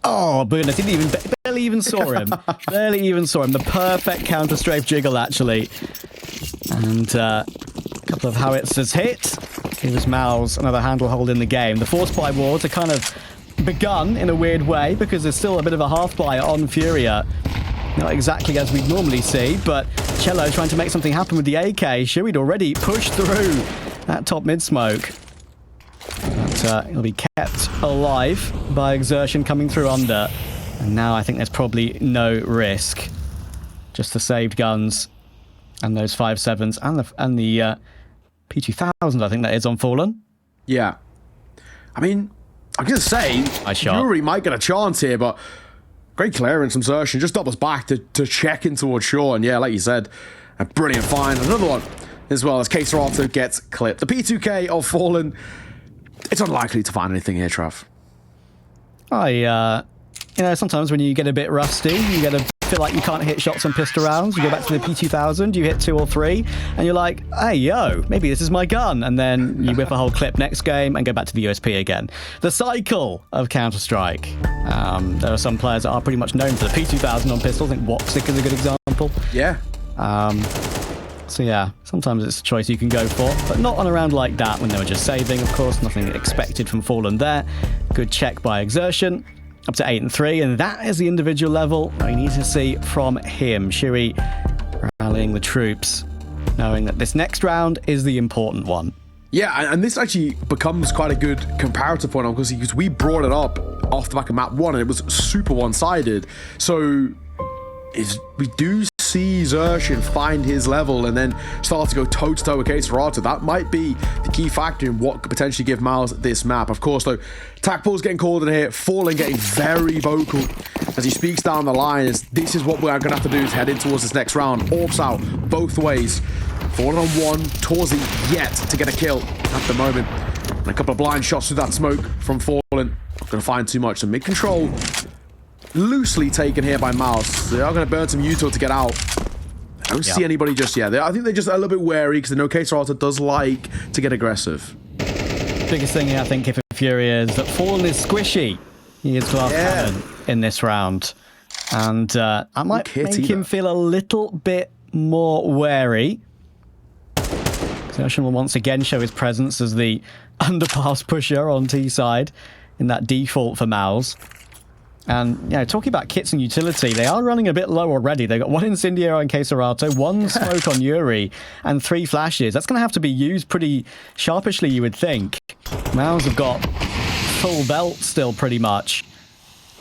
Oh, goodness. Barely even saw him. Barely even saw him. The perfect counter-strafe jiggle, actually. And a couple of howitzers hit. Gives MOUZ another handle-hold in the game. The force buy wars are kind of begun in a weird way because there's still a bit of a half-buy on FURIA. Not exactly as we'd normally see, but Cello trying to make something happen with the AK. Shui'd already pushed through that top mid-smoke. But he'll be kept alive by Xerxin coming through under. And now I think there's probably no risk. Just the saved guns and those 5.7s and the P2000, I think that is on Fallen. Yeah. I mean, I'm going to say, Yuri might get a chance here, but great clearance from Xerxin. Just doubles back to check in towards shore. And yeah, like you said, a brilliant find. Another one as well as K-Serato gets clipped. The P2K of Fallen, it's unlikely to find anything here, Trav. You know, sometimes when you get a bit rusty, you get a feel like you can't hit shots on pistol rounds. You go back to the P2000, you hit 2 or 3, and you're like, hey, yo, maybe this is my gun. And then you whip a whole clip next game and go back to the USP again. The cycle of Counter-Strike. There are some players that are pretty much known for the P2000 on pistol. I think Wopsic is a good example. Yeah. So yeah, sometimes it's a choice you can go for, but not on a round like that when they were just saving, of course. Nothing expected from Fallen there. Good check by Xerxin. Up to 8 and 3, and that is the individual level we need to see from him. Shui rallying the troops, knowing that this next round is the important one. Yeah, and this actually becomes quite a good comparative point because we brought it up off the back of map 1, and it was super one-sided. So we do see Xerxin find his level and then start to go toe-to-toe with K-Serato. That might be the key factor in what could potentially give MOUZ this map. Of course, though, Tacpool's getting called in here, Fallen getting very vocal as he speaks down the line. This is what we're going to have to do is head in towards this next round. Orbs out both ways. Fallen on 1, Torzi yet to get a kill at the moment. And a couple of blind shots through that smoke from Fallen. Not going to find too much. So mid-control loosely taken here by MOUZ. They are going to burn some util to get out. I don't see anybody just yet. I think they're just a little bit wary because they know K-Serato does like to get aggressive. Biggest thing I think if FURIA is that Fallen is squishy. He is glass cannon in this round. And I might make him feel a little bit more wary. Xerxin will once again show his presence as the underpass pusher on T side in that default for MOUZ. And, you know, talking about kits and utility, they are running a bit low already. They've got 1 incendiary on K-Serato, 1 smoke on Yuri, and 3 flashes. That's going to have to be used pretty sharpishly, you would think. MOUZ have got full belt still, pretty much.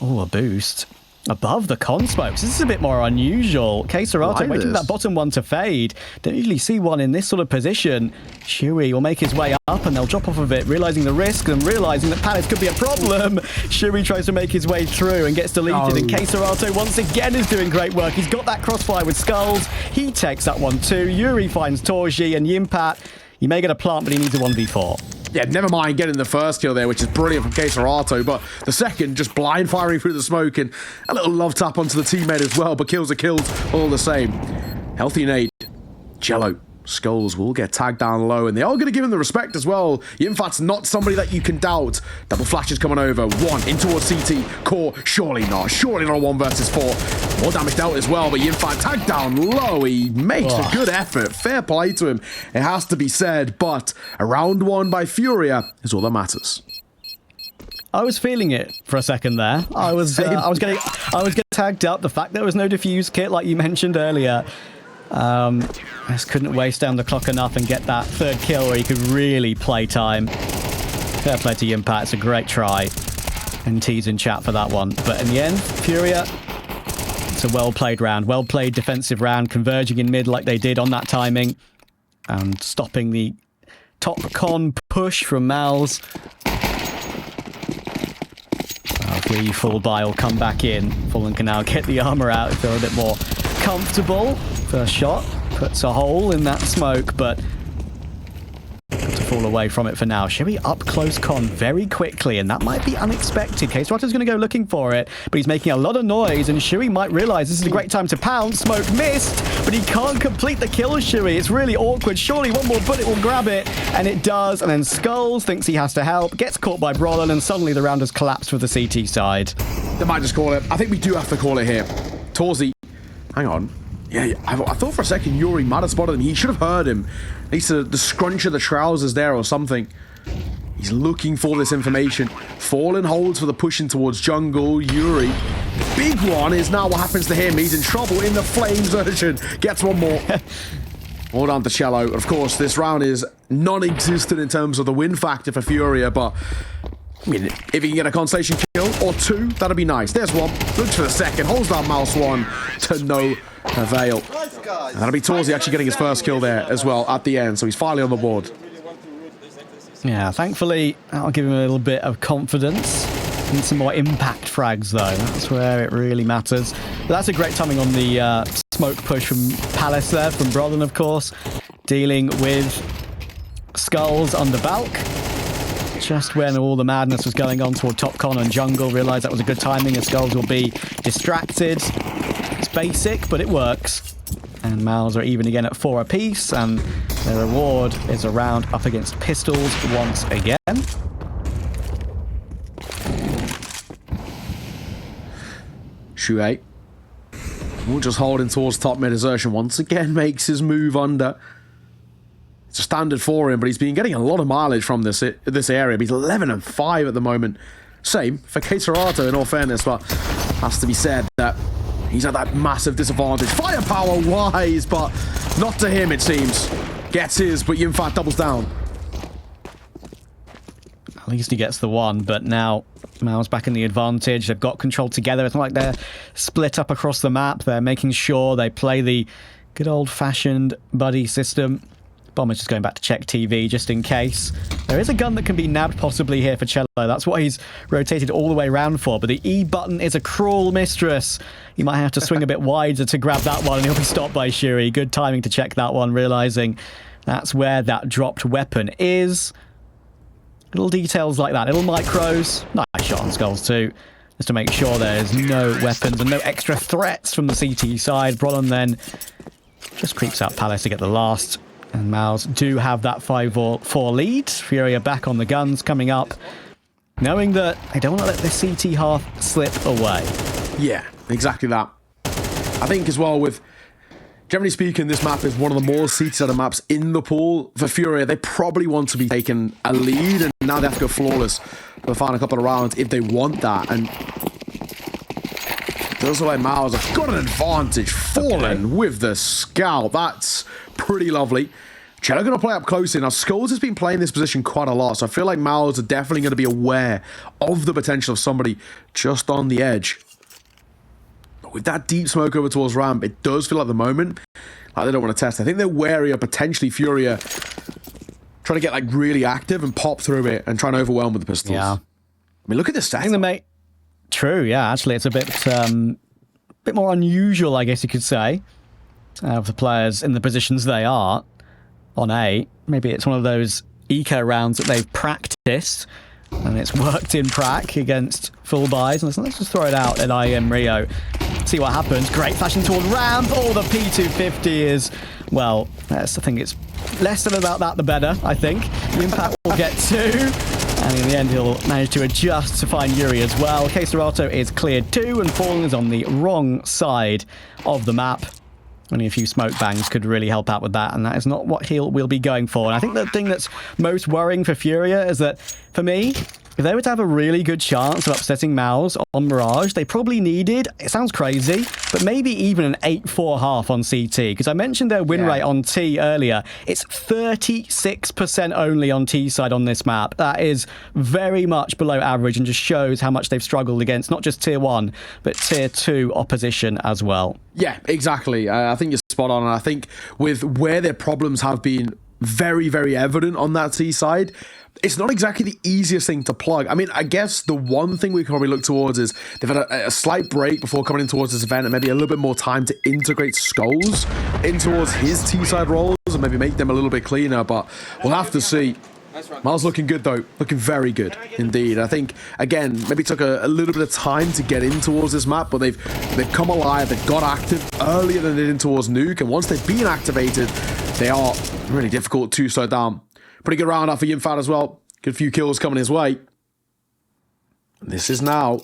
Oh, a boost. Above the con smokes. This is a bit more unusual. K-Serato waiting for that bottom one to fade. Don't usually see one in this sort of position. Shui will make his way up and they'll drop off of it, realizing the risk and realizing that pallets could be a problem. Shui tries to make his way through and gets deleted. And K-Serato once again is doing great work. He's got that crossfire with skulls. He takes that one too. Yuri finds Torji and Yimpat. He may get a plant, but he needs a 1v4. Yeah, never mind getting the first kill there, which is brilliant from K-Serato, but the second just blind firing through the smoke and a little love tap onto the teammate as well, but kills are kills all the same. Healthy nade. Jello. Skulls will get tagged down low, and they are going to give him the respect as well. Yimfat's not somebody that you can doubt. Double flashes coming over. 1 in towards CT. Core, surely not. Surely not a 1 versus 4. More damage dealt as well, but Yimfat tagged down low. He makes a good effort. Fair play to him, it has to be said, but a round 1 by FURIA is all that matters. I was feeling it for a second there. I was getting tagged up. The fact there was no defuse kit, like you mentioned earlier. Just couldn't waste down the clock enough and get that 3rd kill where he could really play time. Fair play to Yimpat. It's a great try. And T's in chat for that one. But in the end, FURIA, it's a well-played round. Well-played defensive round, converging in mid like they did on that timing. And stopping the top con push from MOUZ. Hopefully full buy will come back in. Fallen can now get the armor out, feel a bit more comfortable. First shot puts a hole in that smoke, but got to fall away from it for now. Shuri up close con very quickly, and that might be unexpected. K-Srotter's going to go looking for it, but he's making a lot of noise, and Shuri might realize this is a great time to pounce. Smoke missed, but he can't complete the kill, Shuri. It's really awkward. Surely one more bullet will grab it, and it does, and then Skulls thinks he has to help, gets caught by Brolin, and suddenly the round has collapsed for the CT side. They might just call it. I think we do have to call it here. Torzi, hang on. Yeah, I thought for a second Yuri might have spotted him. He should have heard him. At least the scrunch of the trousers there or something. He's looking for this information. Fallen holds for the pushing towards jungle. Yuri, big one is now what happens to him. He's in trouble in the flames version. Gets one more. All down to Cello. Of course, this round is non-existent in terms of the win factor for FURIA, but I mean, if he can get a constellation kill or two, that'd be nice. There's one. Looks for the second. Holds down MOUZ one to no avail. And that'll be Torzi actually getting his first kill there as well at the end. So he's finally on the board. Yeah, thankfully, that'll give him a little bit of confidence. Need some more impact frags, though. That's where it really matters. But that's a great timing on the smoke push from Palace there, from Brolin, of course. Dealing with Skulls under Balk. Just when all the madness was going on toward top con and jungle, realised that was a good timing, and Skulls will be distracted. It's basic, but it works. And MOUZ are even again at 4 apiece, and their reward is a round up against Pistols once again. Shuei, we're just holding towards top mid. Desertion once again makes his move under. It's a standard for him, but he's been getting a lot of mileage from this area. He's 11 and 5 at the moment. Same for K-Srother, in all fairness, but has to be said that he's at that massive disadvantage. Firepower-wise, but not to him, it seems. Gets his, but Yimfat doubles down. At least he gets the one, but now MOUZ back in the advantage. They've got control together. It's not like they're split up across the map. They're making sure they play the good old-fashioned buddy system. Bomber's just going back to check TV just in case. There is a gun that can be nabbed possibly here for Cello. That's what he's rotated all the way around for. But the E button is a cruel mistress. He might have to swing a bit wider to grab that one, and he'll be stopped by Shuri. Good timing to check that one, realizing that's where that dropped weapon is. Little details like that, little micros. Nice shot on Skulls too, just to make sure there's no weapons and no extra threats from the CT side. Brolin then just creeps out Palace to get the last. And MOUZ do have that 5-4 lead. FURIA back on the guns coming up, knowing that they don't want to let the CT half slip away. Yeah, exactly that. I think as well with, generally speaking, this map is one of the more CT-sided maps in the pool. For FURIA, they probably want to be taking a lead, and now they have to go flawless for the final couple of rounds if they want that. And those are like MOUZ have got an advantage. Fallen with the scout. That's pretty lovely. Cello going to play up close in. Now, Skulls has been playing this position quite a lot, so I feel like MOUZ are definitely going to be aware of the potential of somebody just on the edge. But with that deep smoke over towards ramp, it does feel like the moment like they don't want to test. I think they're wary of potentially FURIA trying to get like really active and pop through it and try and overwhelm with the pistols. Yeah. I mean, look at this set. True, yeah. Actually, it's a bit more unusual, I guess you could say, of the players in the positions they are on A. Maybe it's one of those eco rounds that they've practiced, and it's worked in prac against full buys. And let's just throw it out at IEM Rio. See what happens. Great flashing toward ramp. Oh, the P250 is, well, I think it's less than about that, the better, I think. The impact will get 2. And in the end, he'll manage to adjust to find Yuri as well. K-Srother is cleared 2, and Fallen is on the wrong side of the map. Only a few smoke bangs could really help out with that, and that is not what we'll be going for. And I think the thing that's most worrying for FURIA is that, for me, if they were to have a really good chance of upsetting MOUZ on Mirage, they probably needed, it sounds crazy, but maybe even an 8-4 half on CT. Because I mentioned their win rate on T earlier. It's 36% only on T side on this map. That is very much below average and just shows how much they've struggled against not just Tier 1, but Tier 2 opposition as well. Yeah, exactly. I think you're spot on. And I think with where their problems have been very, very evident on that T side. It's not exactly the easiest thing to plug. I mean, I guess the one thing we can probably look towards is they've had a slight break before coming in towards this event and maybe a little bit more time to integrate Skulls in towards his T-side roles and maybe make them a little bit cleaner, but we'll have to see. MOUZ looking good, though. Looking very good indeed. I think, again, maybe it took a little bit of time to get in towards this map, but they've come alive. They've got active earlier than they did in towards Nuke, and once they've been activated, they are really difficult to slow down. Pretty good round out for Yimfat as well. Good few kills coming his way. This is now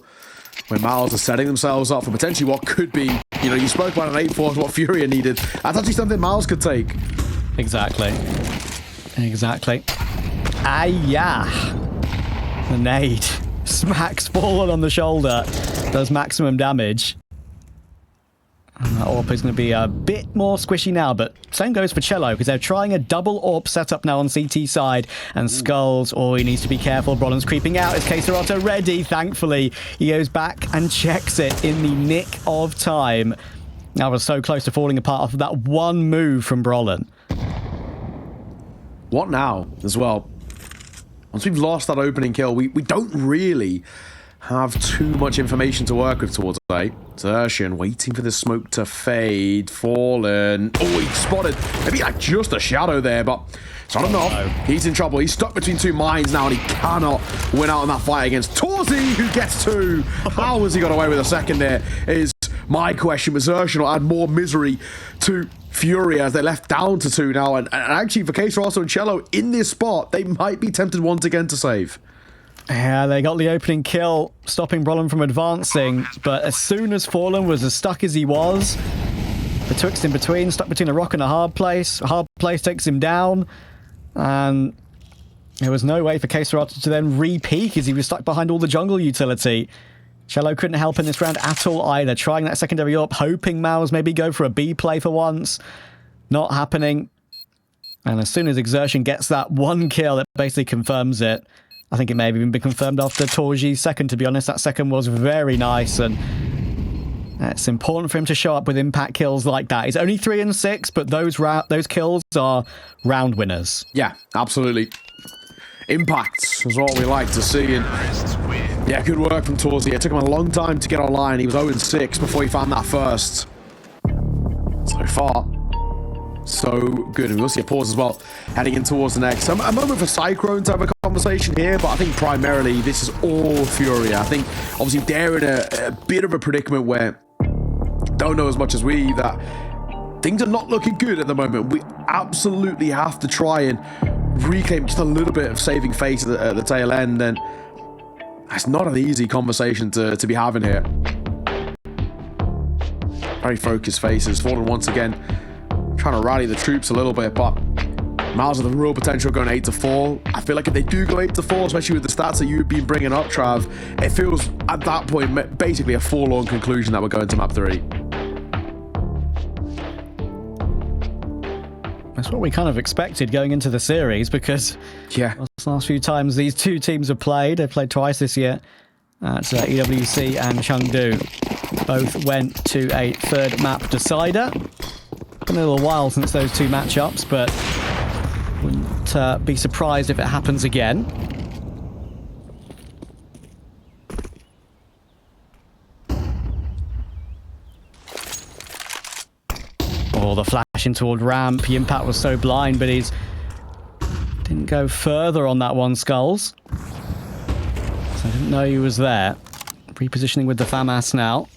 when MOUZ are setting themselves up for potentially what could be, you know, you spoke about an 8-4, what FURIA needed. That's actually something MOUZ could take. Exactly. Ah-yah. The nade. Smacks Fallen on the shoulder. Does maximum damage. And that AWP is going to be a bit more squishy now, but same goes for Cello, because they're trying a double AWP setup now on CT side, and Skulls, he needs to be careful. Brolin's creeping out. Is K-Serato ready? Thankfully, he goes back and checks it in the nick of time. That was so close to falling apart off of that one move from Brolin. What now, as well? Once we've lost that opening kill, we don't really have too much information to work with towards A. Xerxian waiting for the smoke to fade. Fallen. Oh, he spotted maybe like just a shadow there, but it's not enough. He's in trouble. He's stuck between two mines now, and he cannot win out in that fight against Torzi, who gets two. How has he got away with a second there is my question. But Xerxian will add more misery to FURIA as they're left down to 2 now. And actually, for K-Serato and Cello in this spot, they might be tempted once again to save. Yeah, they got the opening kill, stopping Brolin from advancing, but as soon as Fallen was as stuck as he was, betwixt in between, stuck between a rock and a hard place takes him down, and there was no way for K-Serato to then re-peek as he was stuck behind all the jungle utility. Cello couldn't help in this round at all either, trying that secondary up, hoping MOUZ maybe go for a B play for once. Not happening. And as soon as Xerxian gets that one kill, it basically confirms it. I think it may have even been confirmed after Torji's second, to be honest. That second was very nice, and it's important for him to show up with impact kills like that. He's only 3 and 6, but those kills are round winners. Yeah, absolutely. Impacts is what we like to see, and yeah, good work from Torzi. It took him a long time to get online. He was 0 and 6 before he found that first. So far, so good. And we'll see a pause as well heading in towards the next. A moment for Cyclone to have a conversation here, but I think primarily this is all FURIA. I think obviously they're in a bit of a predicament where don't know as much as we that things are not looking good at the moment. We absolutely have to try and reclaim just a little bit of saving face at the tail end, and it's not an easy conversation to be having here. Very focused faces. Fallen once again trying to rally the troops a little bit, but MOUZ have the real potential going 8-4. I feel like if they do go 8-4, especially with the stats that you've been bringing up, Trav, it feels at that point basically a forlorn conclusion that we're going to map 3. That's what we kind of expected going into the series, because yeah, the last few times these two teams have played, they've played twice this year. That's EWC and Chengdu. Both went to a third map decider. Been a little while since those two matchups, but wouldn't be surprised if it happens again. Oh, the flashing toward ramp. Yimpact was so blind, but he's didn't go further on that one, Skulls. So I didn't know he was there. Repositioning with the FAMAS now.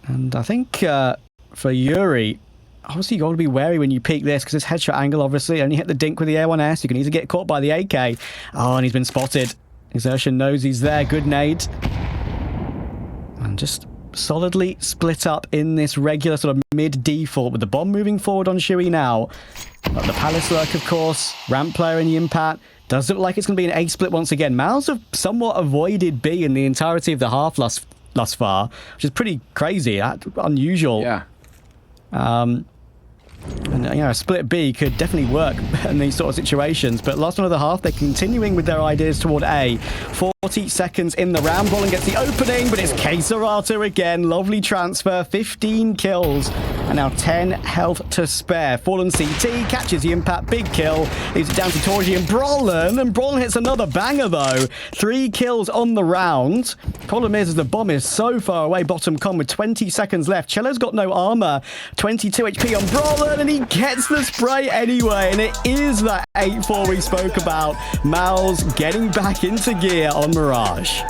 And I think for Yuri, obviously you've got to be wary when you peek this, because this headshot angle obviously only hit the dink with the A1S. You can easily get caught by the AK. Oh, and he's been spotted. Xerxian knows he's there. Good nade. And just solidly split up in this regular sort of mid-default with the bomb moving forward on Shui now. But the Palace lurk, of course. Ramp player in the impact. Does look like it's going to be an A split once again. MOUZ have somewhat avoided B in the entirety of the half thus far, which is pretty crazy, unusual. Yeah. And you know, a split B could definitely work in these sort of situations. But last one of the half, they're continuing with their ideas toward A. 40 seconds in the round. Roland gets the opening, but it's Kesarata again. Lovely transfer, 15 kills, and now 10 health to spare. Fallen CT catches the impact, big kill. Leaves it down to Torji and Brolin hits another banger though. 3 kills on the round. Problem is the bomb is so far away. Bottom con with 20 seconds left. Cello's got no armor. 22 HP on Brolin, and he gets the spray anyway, and it is that 8-4 we spoke about. MOUZ getting back into gear on Mirage.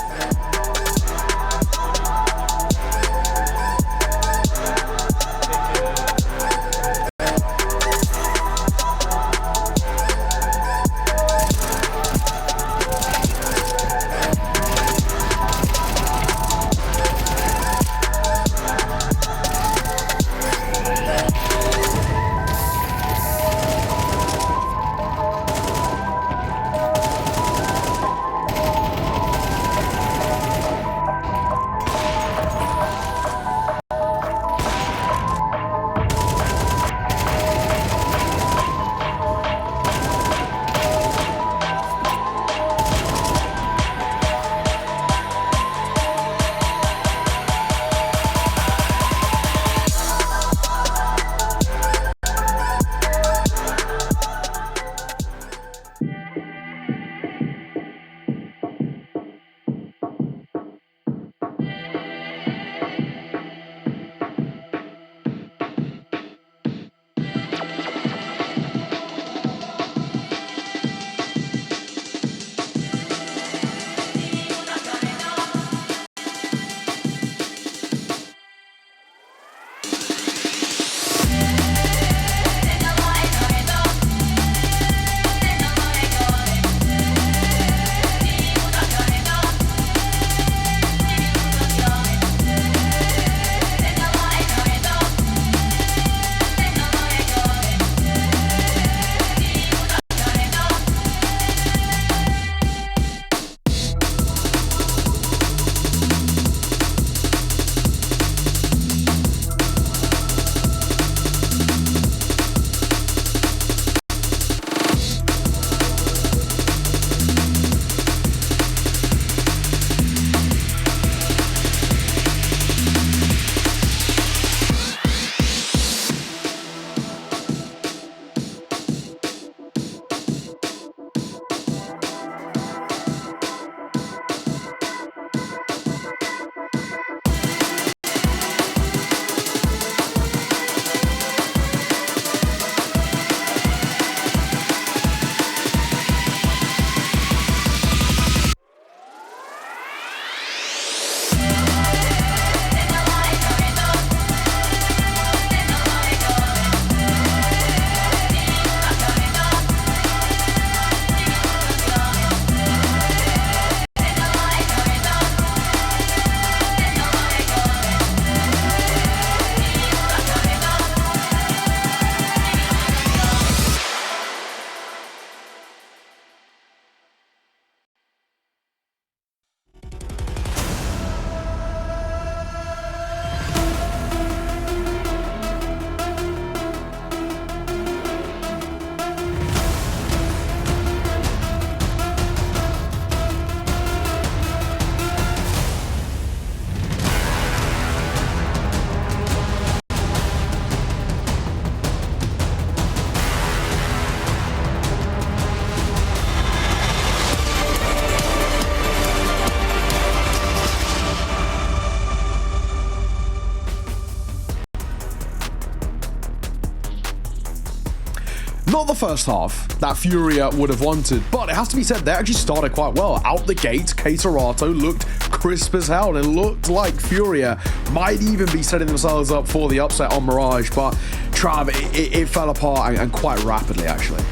Not the first half that FURIA would have wanted, but it has to be said, they actually started quite well. Out the gate, Kesarata looked crisp as hell, and it looked like FURIA might even be setting themselves up for the upset on Mirage, but Trav, it fell apart and quite rapidly, actually.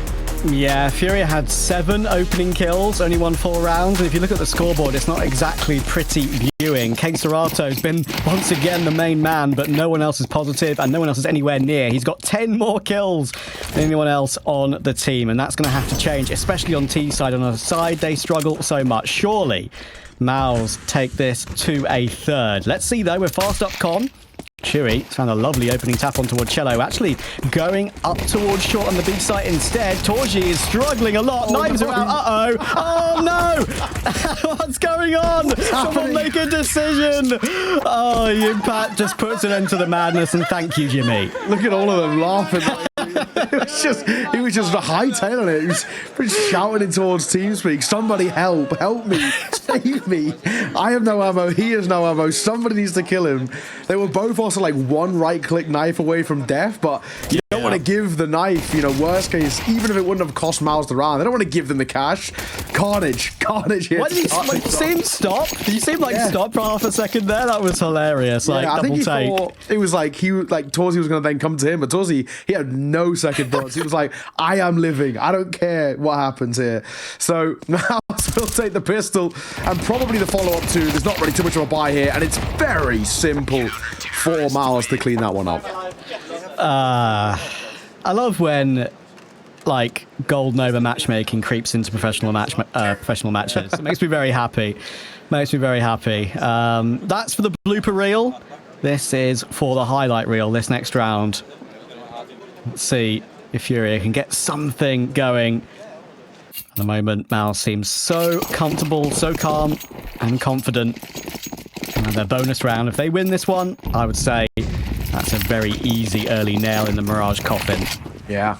Yeah, FURIA had 7 opening kills, only won 4 rounds. And if you look at the scoreboard, it's not exactly pretty viewing. Kesarato's been once again the main man, but no one else is positive and no one else is anywhere near. He's got 10 more kills than anyone else on the team, and that's going to have to change, especially on T side. On the side, they struggle so much. Surely, MOUZ take this to a third. Let's see though, we're fast up con. Chewy found a lovely opening tap on towards Cello, actually going up towards short on the B site instead. Torji is struggling a lot. Knives are out. Uh-oh. Oh, no. What's going on? Someone make a decision. Oh, Impact just puts an end to the madness, and thank you, Jimmy. Look at all of them laughing. He was just hightailing it. He was shouting it towards TeamSpeak. Somebody help me, save me. I have no ammo. He has no ammo. Somebody needs to kill him. They were both also like one right-click knife away from death, but you don't want to give the knife, you know, worst case, even if it wouldn't have cost MOUZ the round, they don't want to give them the cash. Carnage here. Why did you see him stop? Did you see him stop for half a second there? That was hilarious. Like, I think he take. thought it was like Torzi was going to then come to him, but Torzi, he had no second thoughts. He was like, I am living. I don't care what happens here. So MOUZ will take the pistol and probably the follow-up to, there's not really too much of a buy here, and it's very simple for MOUZ to clean that one up. I love when like Gold Nova matchmaking creeps into professional matches. It makes me very happy. That's for the blooper reel. This is for the highlight reel this next round. Let's see if FURIA can get something going. At the moment, MOUZ seems so comfortable, so calm and confident. And their bonus round, if they win this one, I would say that's a very easy early nail in the Mirage coffin. Yeah.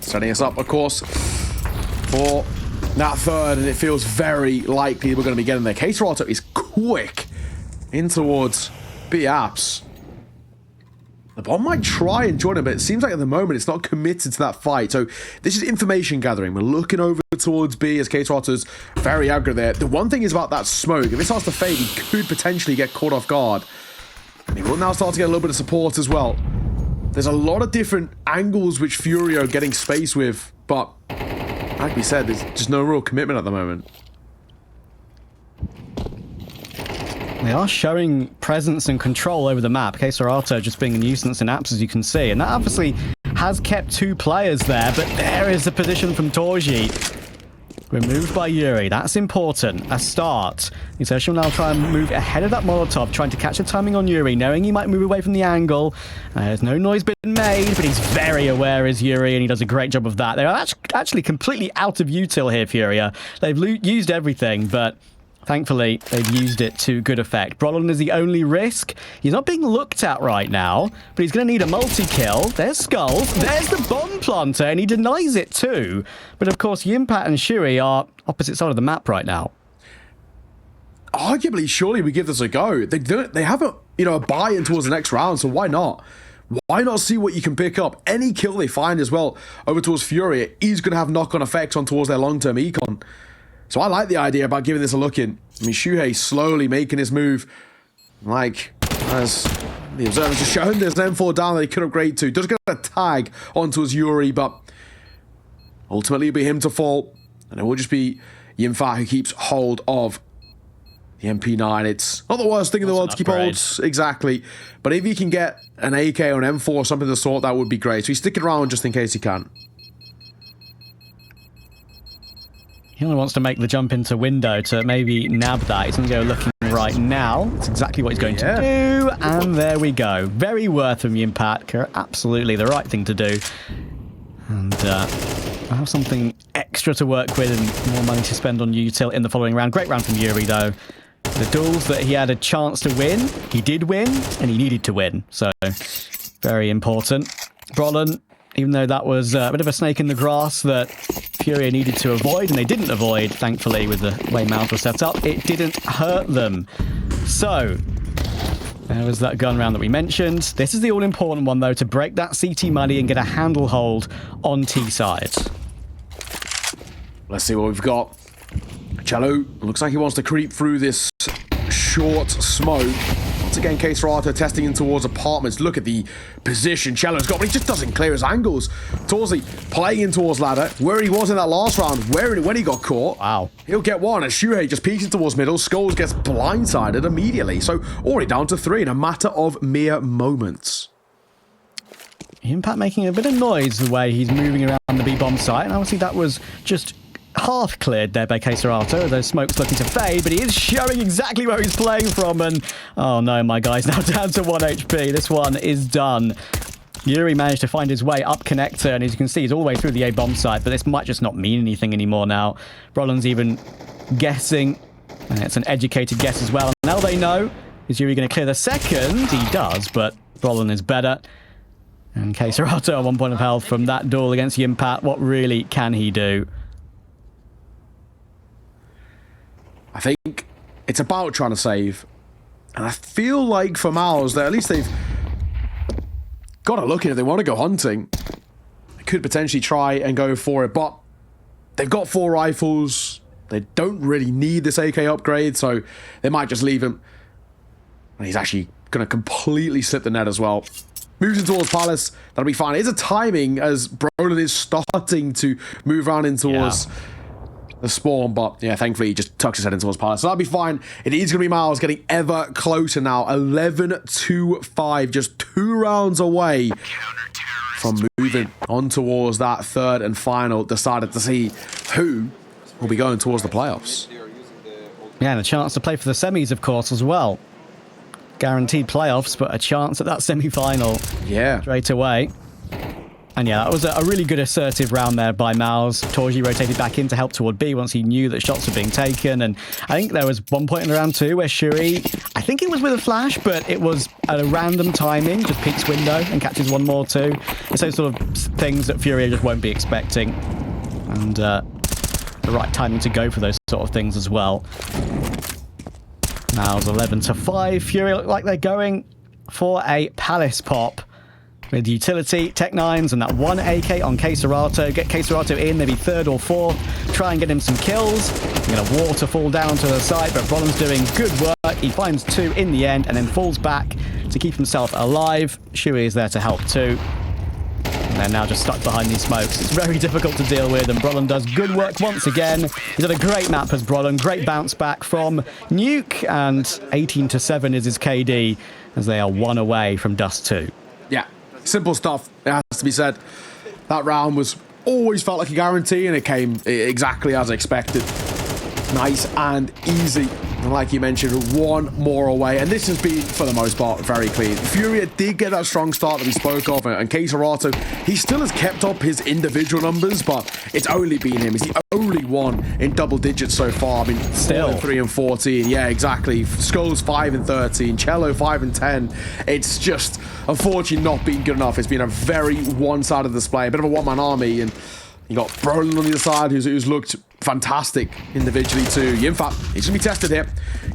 Setting us up, of course, for that third, and it feels very likely we're going to be getting there. K-Serato is quick in towards B-Apps. The bomb might try and join him, but it seems like at the moment it's not committed to that fight. So this is information gathering. We're looking over towards B as K-Serato's very aggro there. The one thing is about that smoke. If it starts to fade, he could potentially get caught off guard. And he will now start to get a little bit of support as well. There's a lot of different angles which FURIA are getting space with, but like we said, there's just no real commitment at the moment. They are showing presence and control over the map. K-Serato just being a nuisance in apps, as you can see. And that obviously has kept two players there, but there is a position from Torji. Removed by Yuri. That's important. A start. So she'll now try and move ahead of that Molotov, trying to catch the timing on Yuri, knowing he might move away from the angle. There's no noise been made, but he's very aware as Yuri, and he does a great job of that. They're actually completely out of util here, FURIA. They've used everything, but thankfully, they've used it to good effect. Brolin is the only risk. He's not being looked at right now, but he's going to need a multi-kill. There's Skulls. There's the bomb planter, and he denies it too. But of course, Yimpat and Shuri are opposite side of the map right now. Arguably, surely we give this a go. They have a buy-in towards the next round, so why not? Why not see what you can pick up? Any kill they find as well over towards FURIA is going to have knock-on effects on towards their long-term econ. So I like the idea about giving this a look in. I mean, Shuhei slowly making his move. Like, as the observers have shown, there's an M4 down that he could upgrade to. Does get a tag onto his Yuri, but ultimately it'll be him to fall. And it will just be Yimfa who keeps hold of the MP9. It's not the worst thing in the world to keep hold. Exactly. But if he can get an AK or an M4 or something of the sort, that would be great. So he's sticking around just in case he can. He only wants to make the jump into window to maybe nab that. He's going to go looking right now. That's exactly what he's going to do. And there we go. Very worth from Yimpat. Absolutely the right thing to do. And I have something extra to work with and more money to spend on util in the following round. Great round from Yuri, though. The duels that he had a chance to win, he did win, and he needed to win. So, very important. Brolin, even though that was a bit of a snake in the grass that FURIA needed to avoid, and they didn't avoid, thankfully, with the way MOUZ was set up, it didn't hurt them. So, there was that gun round that we mentioned. This is the all-important one, though, to break that CT money and get a handle hold on T side. Let's see what we've got. Cello looks like he wants to creep through this short smoke. Once again, K-Serato testing in towards apartments. Look at the position Cello's got, but he just doesn't clear his angles. Torzi playing in towards ladder, where he was in that last round, when he got caught. Wow. He'll get one, and Shuhei just peeks in towards middle. Skulls gets blindsided immediately. So already down to 3 in a matter of mere moments. Impact making a bit of noise the way he's moving around the B-bomb site, and obviously that was just half cleared there by Keserato. Those smokes looking to fade, but he is showing exactly where he's playing from. And oh no, my guy's now down to 1 HP. This one is done. Yuri managed to find his way up connector, and as you can see, he's all the way through the A bomb site, but this might just not mean anything anymore now. Brolin's even guessing, and it's an educated guess as well. Now they know. Is Yuri going to clear the second? He does, but Brolin is better. And Keserato on 1 point of health from that duel against Yimpat. What really can he do? I think it's about trying to save. And I feel like for MOUZ, that at least they've got to look at it. If they want to go hunting, they could potentially try and go for it. But they've got 4 rifles. They don't really need this AK upgrade, so they might just leave him. And he's actually going to completely slip the net as well. Moves in towards Palace. That'll be fine. It's a timing as Brolin is starting to move around in towards the spawn. But yeah, thankfully he just tucks his head in towards Palace. So that'll be fine. It is going to be MOUZ getting ever closer now. 11-5. Just 2 rounds away from moving on towards that third and final. Decided to see who will be going towards the playoffs. Yeah, and a chance to play for the semis, of course, as well. Guaranteed playoffs, but a chance at that semi-final straight away. And yeah, that was a really good assertive round there by MOUZ. Torji rotated back in to help toward B once he knew that shots were being taken. And I think there was one point in round 2 where Shuri, I think it was with a flash, but it was at a random timing, just peeks window and catches one more too. It's those sort of things that FURIA just won't be expecting. And the right timing to go for those sort of things as well. MOUZ 11-5. FURIA look like they're going for a Palace pop with utility, Tech 9s, and that 1 AK on Keserato. Get Keserato in, maybe 3rd or 4th. Try and get him some kills. You're going to waterfall down to the side, but Brolin's doing good work. He finds 2 in the end and then falls back to keep himself alive. Shui is there to help too. And they're now just stuck behind these smokes. It's very difficult to deal with, and Brolin does good work once again. He's had a great map as Brolin. Great bounce back from Nuke, and 18-7 is his KD as they are 1 away from Dust2. Yeah, simple stuff, it has to be said. That round was always felt like a guarantee, and it came exactly as expected. Nice and easy. And like you mentioned, 1 more away. And this has been, for the most part, very clean. FURIA did get that strong start that we spoke of. And Keserato, he still has kept up his individual numbers, but it's only been him. He's the only one in double digits so far. I mean, still 3 and 14. Yeah, exactly. Skulls 5 and 13. Cello 5 and 10. It's just, unfortunately, not been good enough. It's been a very one-sided display. A bit of a one-man army. And you got Brolin on the other side, who's looked fantastic individually too. Yimfat, he's going to be tested here.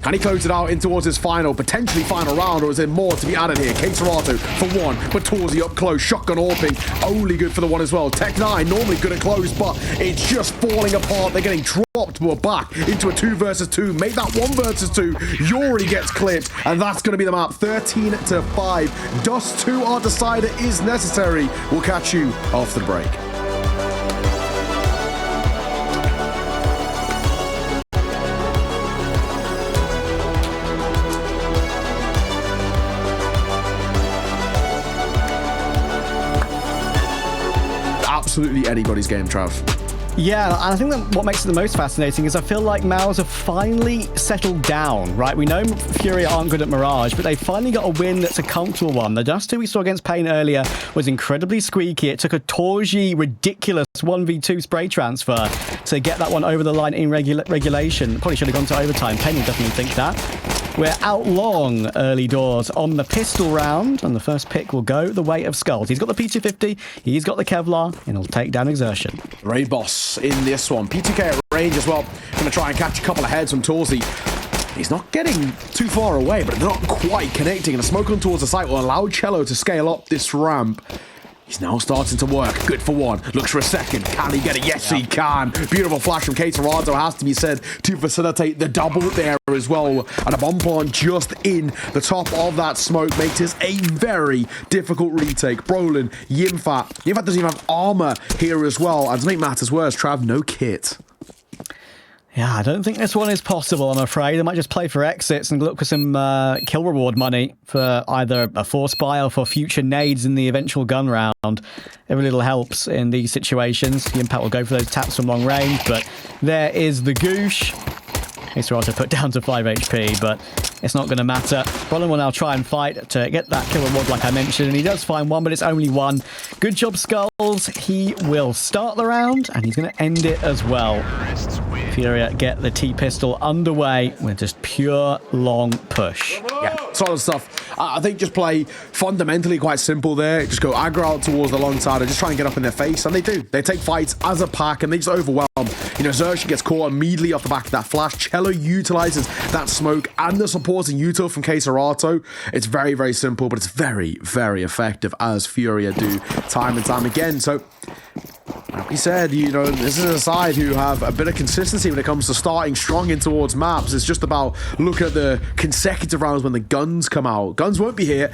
Can he close it out in towards his final, potentially final round, or is there more to be added here? Keserato for 1, but Torzi up close. Shotgun AWPing, only good for the 1 as well. Tech 9, normally good at close, but it's just falling apart. They're getting dropped, but back into a 2 versus 2. Make that 1 versus 2. Yuri gets clipped, and that's going to be the map. 13-5. Dust2, our decider is necessary. We'll catch you after the break. Absolutely anybody's game, Trav. Yeah, and I think that what makes it the most fascinating is I feel like MOUZ have finally settled down, right? We know FURIA aren't good at Mirage, but they finally got a win that's a comfortable one. The Dust2 we saw against Pain earlier was incredibly squeaky. It took a Torji ridiculous 1v2 spray transfer to get that one over the line in regulation. Probably should have gone to overtime. Pain will definitely think that. We're out long early doors on the pistol round, and the first pick will go the way of Skulls. He's got the P250, he's got the Kevlar, and he'll take down Exertion. Raid boss in this one. P2K at range as well. Going to try and catch a couple of heads from Torzi. He's not getting too far away, but they're not quite connecting, and a smoke on towards the site will allow Cello to scale up this ramp. He's now starting to work. Good for 1. Looks for a second. Can he get it? Yes, he can. Beautiful flash from Keserato, has to be said, to facilitate the double there as well. And a bomb plant just in the top of that smoke makes this a very difficult retake. Brolin, Yimfat. Yimfat doesn't even have armor here as well. And to make matters worse, Trav, no kit. Yeah, I don't think this one is possible, I'm afraid. They might just play for exits and look for some kill reward money for either a force buy or for future nades in the eventual gun round. Every little helps in these situations. The impact will go for those taps from long range, but there is the goosh. FURIA put down to 5 HP, but it's not going to matter. Brolin will now try and fight to get that kill reward, like I mentioned, and he does find one, but it's only one. Good job, Skulls. He will start the round, and he's going to end it as well. FURIA get the T-pistol underway with just pure long push. Yeah, solid stuff. I think just play fundamentally quite simple there. Just go aggro out towards the long side and just try and get up in their face, and they do. They take fights as a pack, and they just overwhelm. You know, Xerxes gets caught immediately off the back of that flash. Cello utilizes that smoke and the supporting util from Keserato. It's very, very simple, but it's very, very effective, as FURIA do time and time again. So, like we said, you know, this is a side who have a bit of consistency when it comes to starting strong in towards maps. It's just about looking at the consecutive rounds when the guns come out. Guns won't be here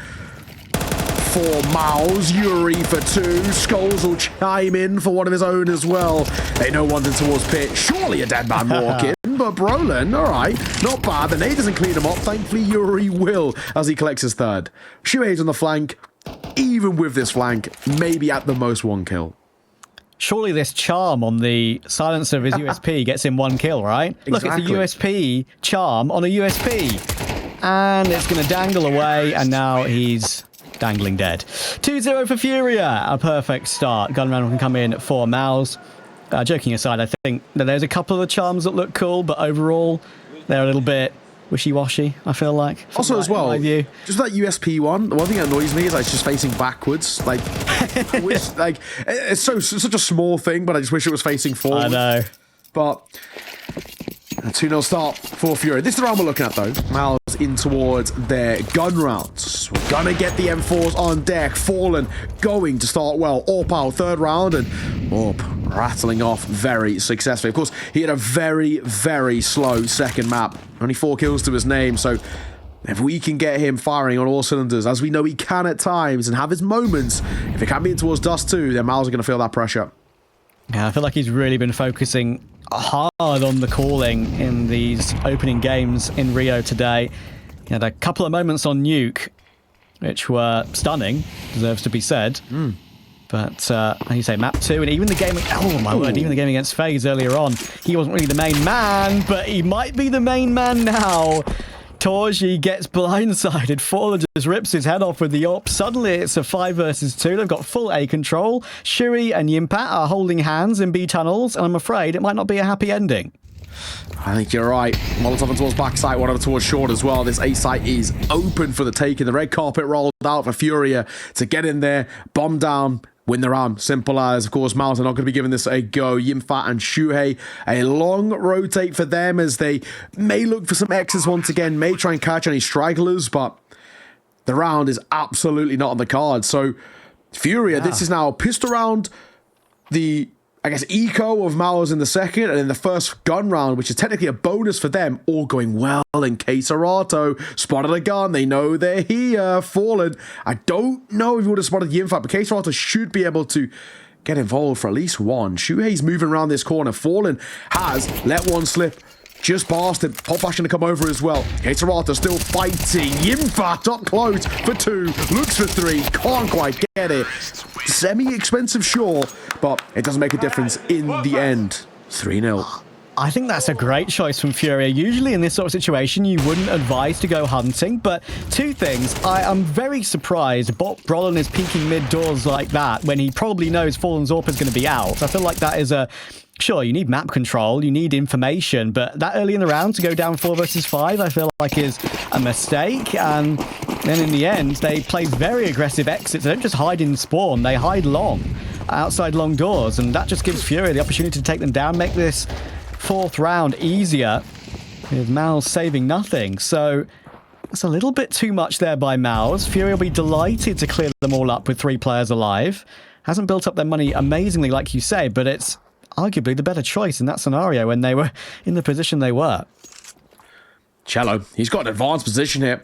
for MOUZ, Yuri for 2, Skulls will chime in for one of his own as well. They know one towards pit, surely a dead man walking, but Brolin, alright, not bad. The nade doesn't clean him up, thankfully Yuri will as he collects his third. Shuhei's on the flank, even with this flank, maybe at the most 1 kill. Surely this charm on the silencer of his USP gets him 1 kill, right? Exactly. Look, it's a USP charm on a USP. And it's going to dangle away, and now he's dangling dead. 2-0 for FURIA. A perfect start. Gun round can come in for MOUZ. Joking aside, I think that there's a couple of the charms that look cool, but overall, they're a little bit wishy-washy, I feel like. Also, as well, just that USP one, the one thing that annoys me is that it's just facing backwards. Like, I wish, like, it's such a small thing, but I just wish it was facing forward. I know. But a 2-0 start for FURIA. This is the round we're looking at, though. MOUZ in towards their gun rounds. We're gonna get the M4s on deck. Fallen going to start well. Orp out, 3rd round, and Orp rattling off very successfully. Of course, he had a very, very slow second map. Only 4 kills to his name, so if we can get him firing on all cylinders, as we know he can at times, and have his moments, if it can be in towards Dust2, then MOUZ are going to feel that pressure. Yeah, I feel like he's really been focusing hard on the calling in these opening games in Rio today. He had a couple of moments on Nuke, which were stunning, deserves to be said. But, how do you say, map 2, and even the game, oh my word, even the game against FaZe earlier on, he wasn't really the main man, but he might be the main man now. Torji gets blindsided. Fallen just rips his head off with the op. Suddenly it's a 5 versus 2. They've got full A control. Shuri and Yimpat are holding hands in B tunnels, and I'm afraid it might not be a happy ending. I think you're right. Molotov towards backside, one of them towards short as well. This A site is open for the taking. The red carpet rolled out for FURIA to get in there, bomb down, win the round. Simple as. Of course, MOUZ are not going to be giving this a go. Yimfat and Shuhei, a long rotate for them as they may look for some X's once again, may try and catch any stragglers, but the round is absolutely not on the card. So, FURIA, this is now a pistol round, the, I guess, eco of MOUZ in the second, and in the first gun round, which is technically a bonus for them, all going well. And Keserato spotted a gun. They know they're here. Fallen. I don't know if he would have spotted Yimfat, but Keserato should be able to get involved for at least one. Shuhei's moving around this corner. Fallen has let one slip. Just past him. Hot Flash going to come over as well. Keserato still fighting. Yimfat up close for 2. Looks for 3. Can't quite get it. Semi-expensive, sure, but it doesn't make a difference in the end. 3-0. I think that's a great choice from FURIA. Usually in this sort of situation, you wouldn't advise to go hunting, but 2 things. I am very surprised Brolin is peeking mid-doors like that when he probably knows Fallen Zorp is going to be out. I feel like that is a... Sure, you need map control, you need information, but that early in the round to go down 4 versus 5, I feel like is a mistake. And then in the end, they play very aggressive exits. They don't just hide in spawn, they hide long, outside long doors. And that just gives FURIA the opportunity to take them down, make this 4th round easier, with MOUZ saving nothing. So that's a little bit too much there by MOUZ. FURIA will be delighted to clear them all up with 3 players alive. Hasn't built up their money amazingly, like you say, but it's arguably the better choice in that scenario when they were in the position they were. Cello, he's got an advanced position here.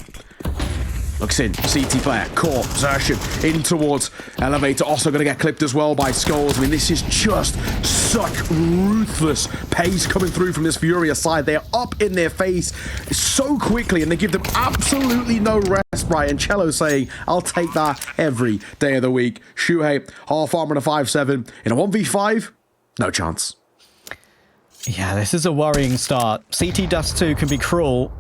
Looks in, CT player, core, Xertion, in towards Elevator, also going to get clipped as well by Skulls. I mean, this is just such ruthless pace coming through from this FURIA side. They're up in their face so quickly, and they give them absolutely no rest, right? And Cello saying, I'll take that every day of the week. Shuhei, half armor and a 5-7. In a 1v5, no chance. Yeah, this is a worrying start. CT Dust2 can be cruel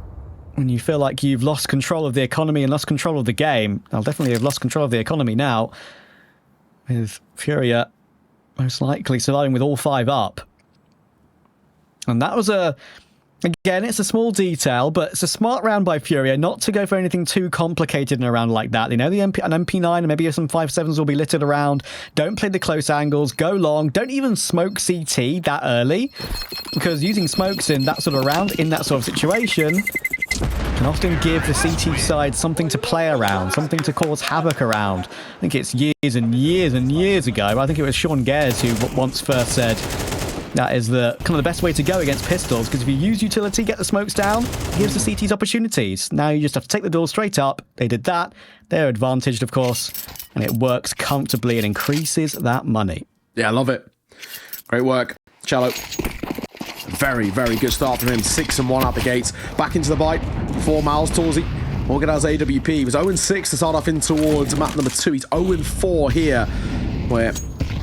when you feel like you've lost control of the economy and lost control of the game. I'll definitely have lost control of the economy now, with FURIA most likely surviving with all 5 up. And that was again, it's a small detail, but it's a smart round by FURIA not to go for anything too complicated in a round like that. You know, an MP9 and maybe some 5.7s will be littered around. Don't play the close angles, go long. Don't even smoke CT that early, because using smokes in that sort of round, in that sort of situation, can often give the CT side something to play around, something to cause havoc around. I think it's years and years and years ago, I think it was Sean Gares who once first said that is the kind of the best way to go against pistols, because if you use utility, get the smokes down, it gives the CTs opportunities. Now you just have to take the door straight up. They did that. They're advantaged, of course, and it works comfortably and increases that money. Yeah, I love it. Great work, Cello. Very, very good start from him. 6-1 out the gates. Back into the bite for MOUZ Torzy. Organized AWP. He was 0-6 to start off in towards map number 2. He's 0-4 here, where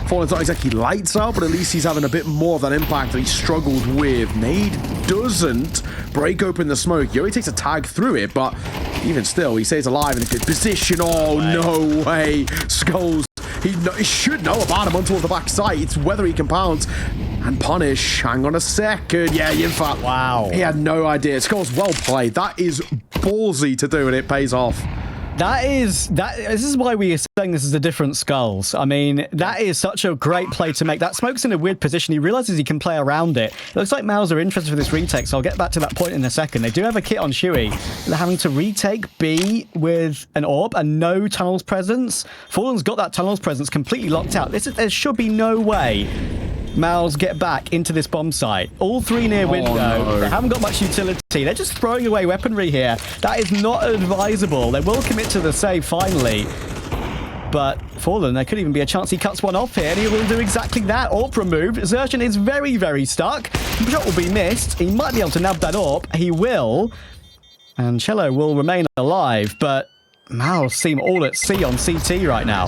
Fallen's not exactly lights out, but at least he's having a bit more of that impact that he struggled with. Nade doesn't break open the smoke. Yuri takes a tag through it, but even still, he stays alive in a good position. Oh, no way. Skulls. He should know about him on towards the back side. It's whether he can pounce and punish. Hang on a second. Yeah, in fact, wow. He had no idea. Skulls, well played. That is ballsy to do, and it pays off. This is why we are saying this is a different Skulls. I mean, that is such a great play to make. That smoke's in a weird position. He realizes he can play around it. It looks like MOUZ are interested for this retake, so I'll get back to that point in a second. They do have a kit on Shuey. They're having to retake B with an AWP and no tunnels presence. Fallen's got that tunnels presence completely locked out. There should be no way MOUZ get back into this bomb site. All 3 near window. No. They haven't got much utility. They're just throwing away weaponry here. That is not advisable. They will commit to the save finally. But Fallen, there could even be a chance he cuts one off here, and he will do exactly that. AWP removed. Xertion is very, very stuck. The shot will be missed. He might be able to nab that AWP. He will. And Cello will remain alive, but MOUZ seem all at sea on CT right now.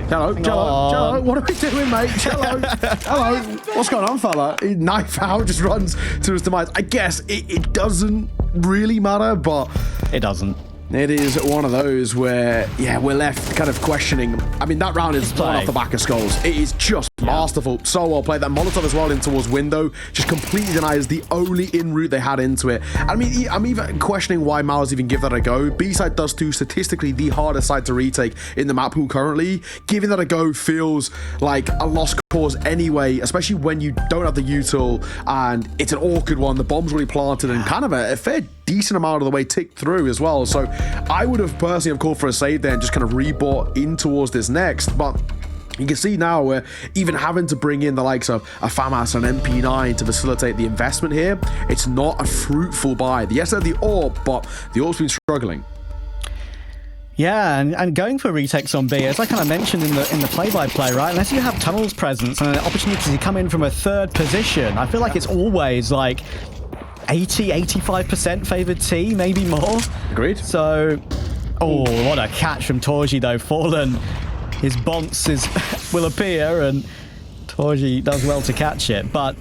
Cello, what are we doing, mate? Cello, hello. What's going on, fella? Knife out, just runs to his demise. I guess it doesn't really matter, but it doesn't. It is one of those where, yeah, we're left kind of questioning. I mean, that round is blown off the back of Skulls. It is just masterful. So well played. That Molotov as well in towards window just completely denies the only in route they had into it. I mean, I'm even questioning why MOUZ even give that a go. B-side Dust2, statistically the hardest side to retake in the map pool currently. Giving that a go feels like a lost cause anyway, especially when you don't have the util and it's an awkward one. The bomb's already planted and kind of a fair decent amount of the way ticked through as well. So I would have personally have called for a save there and just kind of rebought in towards this next, but you can see now we're even having to bring in the likes of a FAMAS and MP9 to facilitate the investment here. It's not a fruitful buy. Yes, they're the AWP, but the AWP's been struggling. Yeah, and going for retakes on B, as I kind of mentioned in the play-by-play, right? Unless you have tunnels presence and an opportunity to come in from a third position, I feel like it's always like 80-85% favored T, maybe more. Agreed. So, oh, what a catch from Torji though. Fallen, his bonce will appear, and Torji does well to catch it. But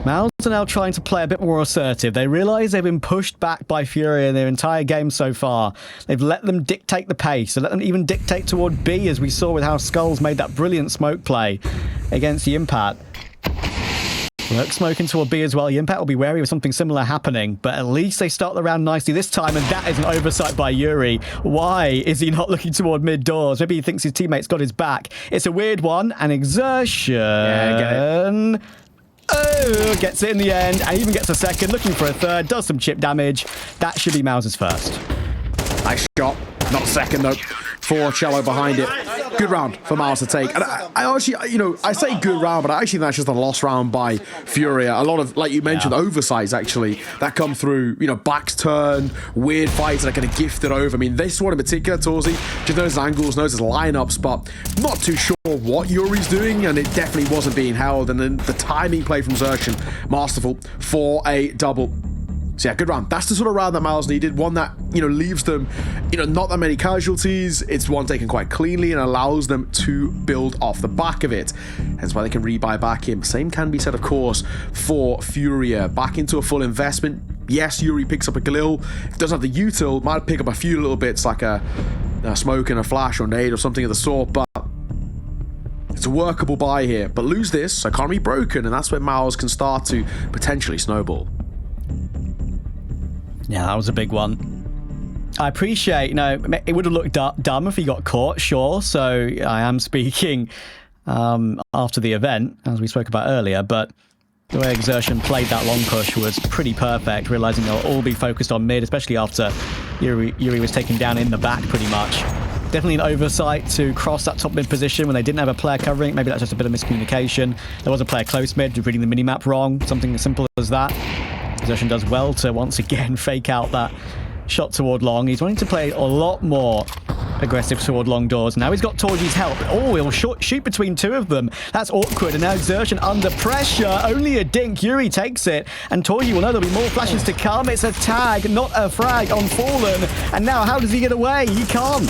MOUZ are now trying to play a bit more assertive. They realize they've been pushed back by FURIA in their entire game so far. They've let them dictate the pace. They let them even dictate toward B, as we saw with how Skulls made that brilliant smoke play against the Impact. Lurk smoking toward B as well. The Impact will be wary of something similar happening, but at least they start the round nicely this time, and that is an oversight by Yuri. Why is he not looking toward mid doors? Maybe he thinks his teammate's got his back. It's a weird one, and Xertion... Yeah, get it. Oh, gets it in the end, and even gets a second, looking for a third, does some chip damage. That should be MOUZ's first. Nice shot. Not second, though. 4 Cello behind it. Good round for MOUZ to take. And I actually, you know, I say good round, but I actually think that's just a lost round by FURIA. A lot of, like you mentioned, oversights actually that come through, you know, backs turned, weird fights that are going to gift it over. I mean, this one in particular, Torzi, just knows his angles, knows his lineups, but not too sure what Yuri's doing, and it definitely wasn't being held. And then the timing play from Xerxin, masterful for a double. So yeah, good round. That's the sort of round that MOUZ needed. One that, you know, leaves them, you know, not that many casualties. It's one taken quite cleanly and allows them to build off the back of it. Hence why they can rebuy back in. Same can be said, of course, for FURIA. Back into a full investment. Yes, Yuri picks up a Galil. Doesn't have the util. Might pick up a few little bits like a smoke and a flash or nade or something of the sort, but it's a workable buy here. But lose this, economy broken, and that's where MOUZ can start to potentially snowball. Yeah, that was a big one. I appreciate, you know, it would have looked dumb if he got caught, sure. So I am speaking after the event, as we spoke about earlier, but the way Xerxin played that long push was pretty perfect, realizing they'll all be focused on mid, especially after Yuri was taken down in the back pretty much. Definitely an oversight to cross that top mid position when they didn't have a player covering. Maybe that's just a bit of miscommunication. There was a player close mid, reading the minimap wrong, something as simple as that. Xerxin does well to once again fake out that shot toward long. He's wanting to play a lot more aggressive toward long doors. Now he's got Torji's help. Oh, he'll shoot between two of them. That's awkward. And now Xerxin under pressure. Only a dink. Yuri takes it. And Torji will know there'll be more flashes to come. It's a tag, not a frag on Fallen. And now how does he get away? He can't.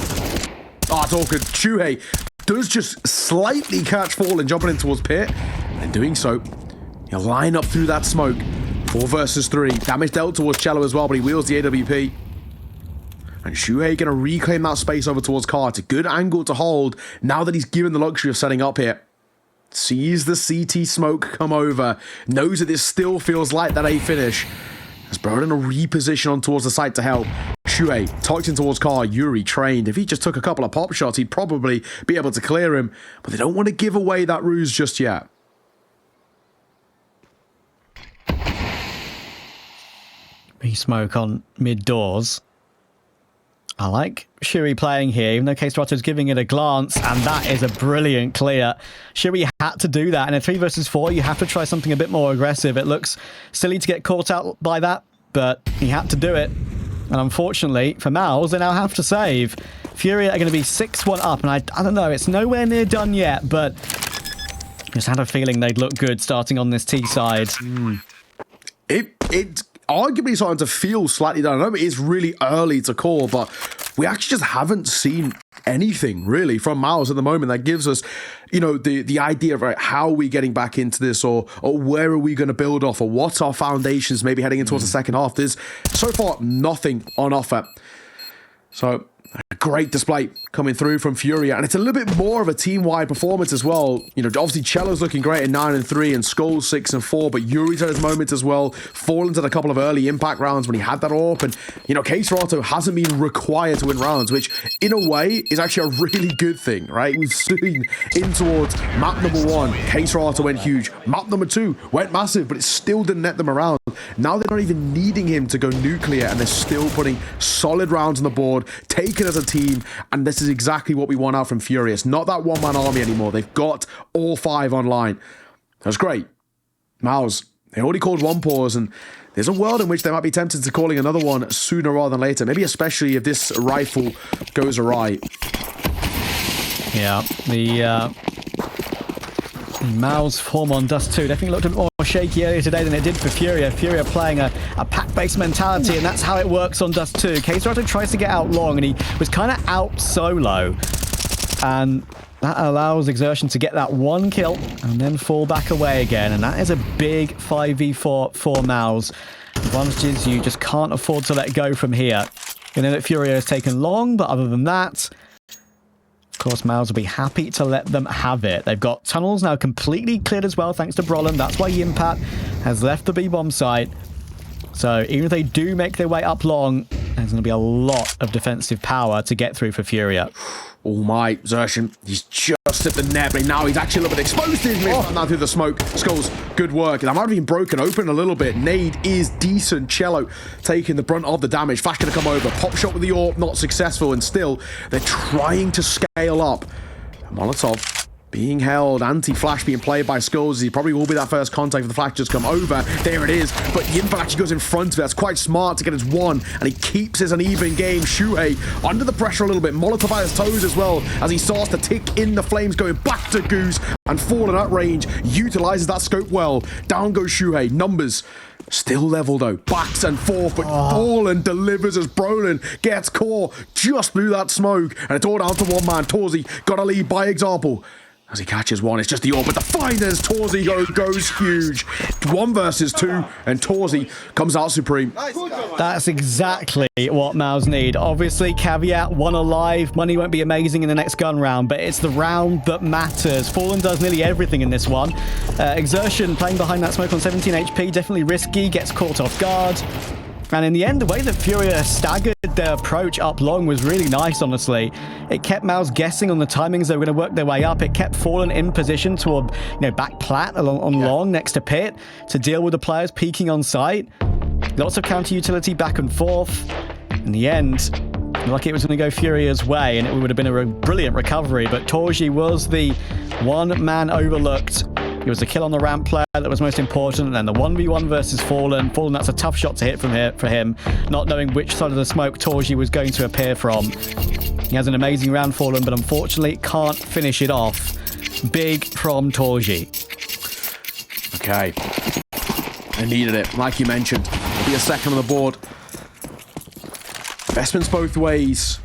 Oh, it's awkward. Shuhei does just slightly catch Fallen jumping in towards Pit. And doing so, he'll line up through that smoke. 4 versus 3. Damage dealt towards Cello as well, but he wheels the AWP. And Shuhei going to reclaim that space over towards Carr. It's a good angle to hold now that he's given the luxury of setting up here. Sees the CT smoke come over. Knows that this still feels like that A finish. As Broden reposition on towards the site to help. Shuhei tucked in towards Carr. Yuri trained. If he just took a couple of pop shots, he'd probably be able to clear him. But they don't want to give away that ruse just yet. Smoke on mid doors. I like Shuri playing here, even though K-Strato's giving it a glance, and that is a brilliant clear. Shuri had to do that. In a 3 versus 4, you have to try something a bit more aggressive. It looks silly to get caught out by that, but he had to do it. And unfortunately, for MOUZ, they now have to save. FURIA are going to be 6-1 up, and I don't know, it's nowhere near done yet, but just had a feeling they'd look good starting on this T side. It's arguably starting to feel slightly down. I know it is really early to call, but we actually just haven't seen anything really from MOUZ at the moment that gives us, you know, the idea of right, how are we getting back into this, or where are we going to build off, or what's our foundations maybe heading in towards the second half. There's so far nothing on offer. So a great display coming through from FURIA, and it's a little bit more of a team-wide performance as well. You know, obviously Cello's looking great at 9 and 3, and Skull's 6 and 4, but Yuri's had his moments as well. Fallen's had a couple of early impact rounds when he had that AWP, and you know, K-Strato hasn't been required to win rounds, which in a way is actually a really good thing, right? We've seen in towards map number 1, K-Strato went huge. Map number 2 went massive, but it still didn't net them around. Now they're not even needing him to go nuclear, and they're still putting solid rounds on the board, taken as a team, and this is exactly what we want out from FURIA. It's not that one-man army anymore. They've got all 5 online. That's great. MOUZ, they already called one pause, and there's a world in which they might be tempted to calling another one sooner rather than later, maybe especially if this rifle goes awry. Yeah, the MOUZ form on Dust2 definitely looked a bit more shaky earlier today than it did for FURIA. FURIA playing a pack-based mentality, and that's how it works on Dust2. K-Strato tries to get out long, and he was kind of out solo. And that allows Xerxin to get that 1 kill and then fall back away again. And that is a big 5v4 for MOUZ. Advantages you just can't afford to let go from here. You know that FURIA has taken long, but other than that, of course, MOUZ will be happy to let them have it. They've got tunnels now completely cleared as well, thanks to Brolin. That's why Yimpat has left the B-bomb site. So even if they do make their way up long, there's going to be a lot of defensive power to get through for FURIA. Oh my, Xerxin, he's just at the net, but now he's actually a little bit exposed to his mid. Now through the smoke. Skulls, good work. That might have been broken open a little bit. Nade is decent. Cello taking the brunt of the damage. Flash going to come over. Pop shot with the AWP, not successful, and still they're trying to scale up. Molotov being held, anti-flash being played by Skulls. He probably will be that first contact if the flash just come over. There it is, but Yinfa actually goes in front of it. That's quite smart to get his one, and he keeps his an even game. Shuhei under the pressure a little bit. Molotov at his toes as well as he starts to tick in the flames, going back to Goose, and Fallen at range utilizes that scope well. Down goes Shuhei. Numbers still level though, backs and forth, but Fallen delivers as Brolin gets core just through that smoke, and it's all down to one man. Torzi got to lead by example. As he catches one, it's just the orb, but the find as Torzi goes huge. 1 versus 2, and Torzi comes out supreme. That's exactly what MOUZ need. Obviously, caveat, 1 alive. Money won't be amazing in the next gun round, but it's the round that matters. Fallen does nearly everything in this one. Exertion playing behind that smoke on 17 HP, definitely risky, gets caught off guard. And in the end, the way that FURIA staggered their approach up long was really nice, honestly. It kept MOUZ guessing on the timings they were going to work their way up. It kept Fallen in position toward, back plat on long next to pit to deal with the players peeking on site. Lots of counter utility back and forth. In the end, like it was going to go FURIA's way, and it would have been a brilliant recovery. But Torji was the one man overlooked. It was the kill on the ramp player that was most important, and then the 1v1 versus Fallen. Fallen, that's a tough shot to hit from here for him, not knowing which side of the smoke Torji was going to appear from. He has an amazing round, Fallen, but unfortunately can't finish it off. Big from Torji. Okay. I needed it, like you mentioned. Be a second on the board. Investments both ways.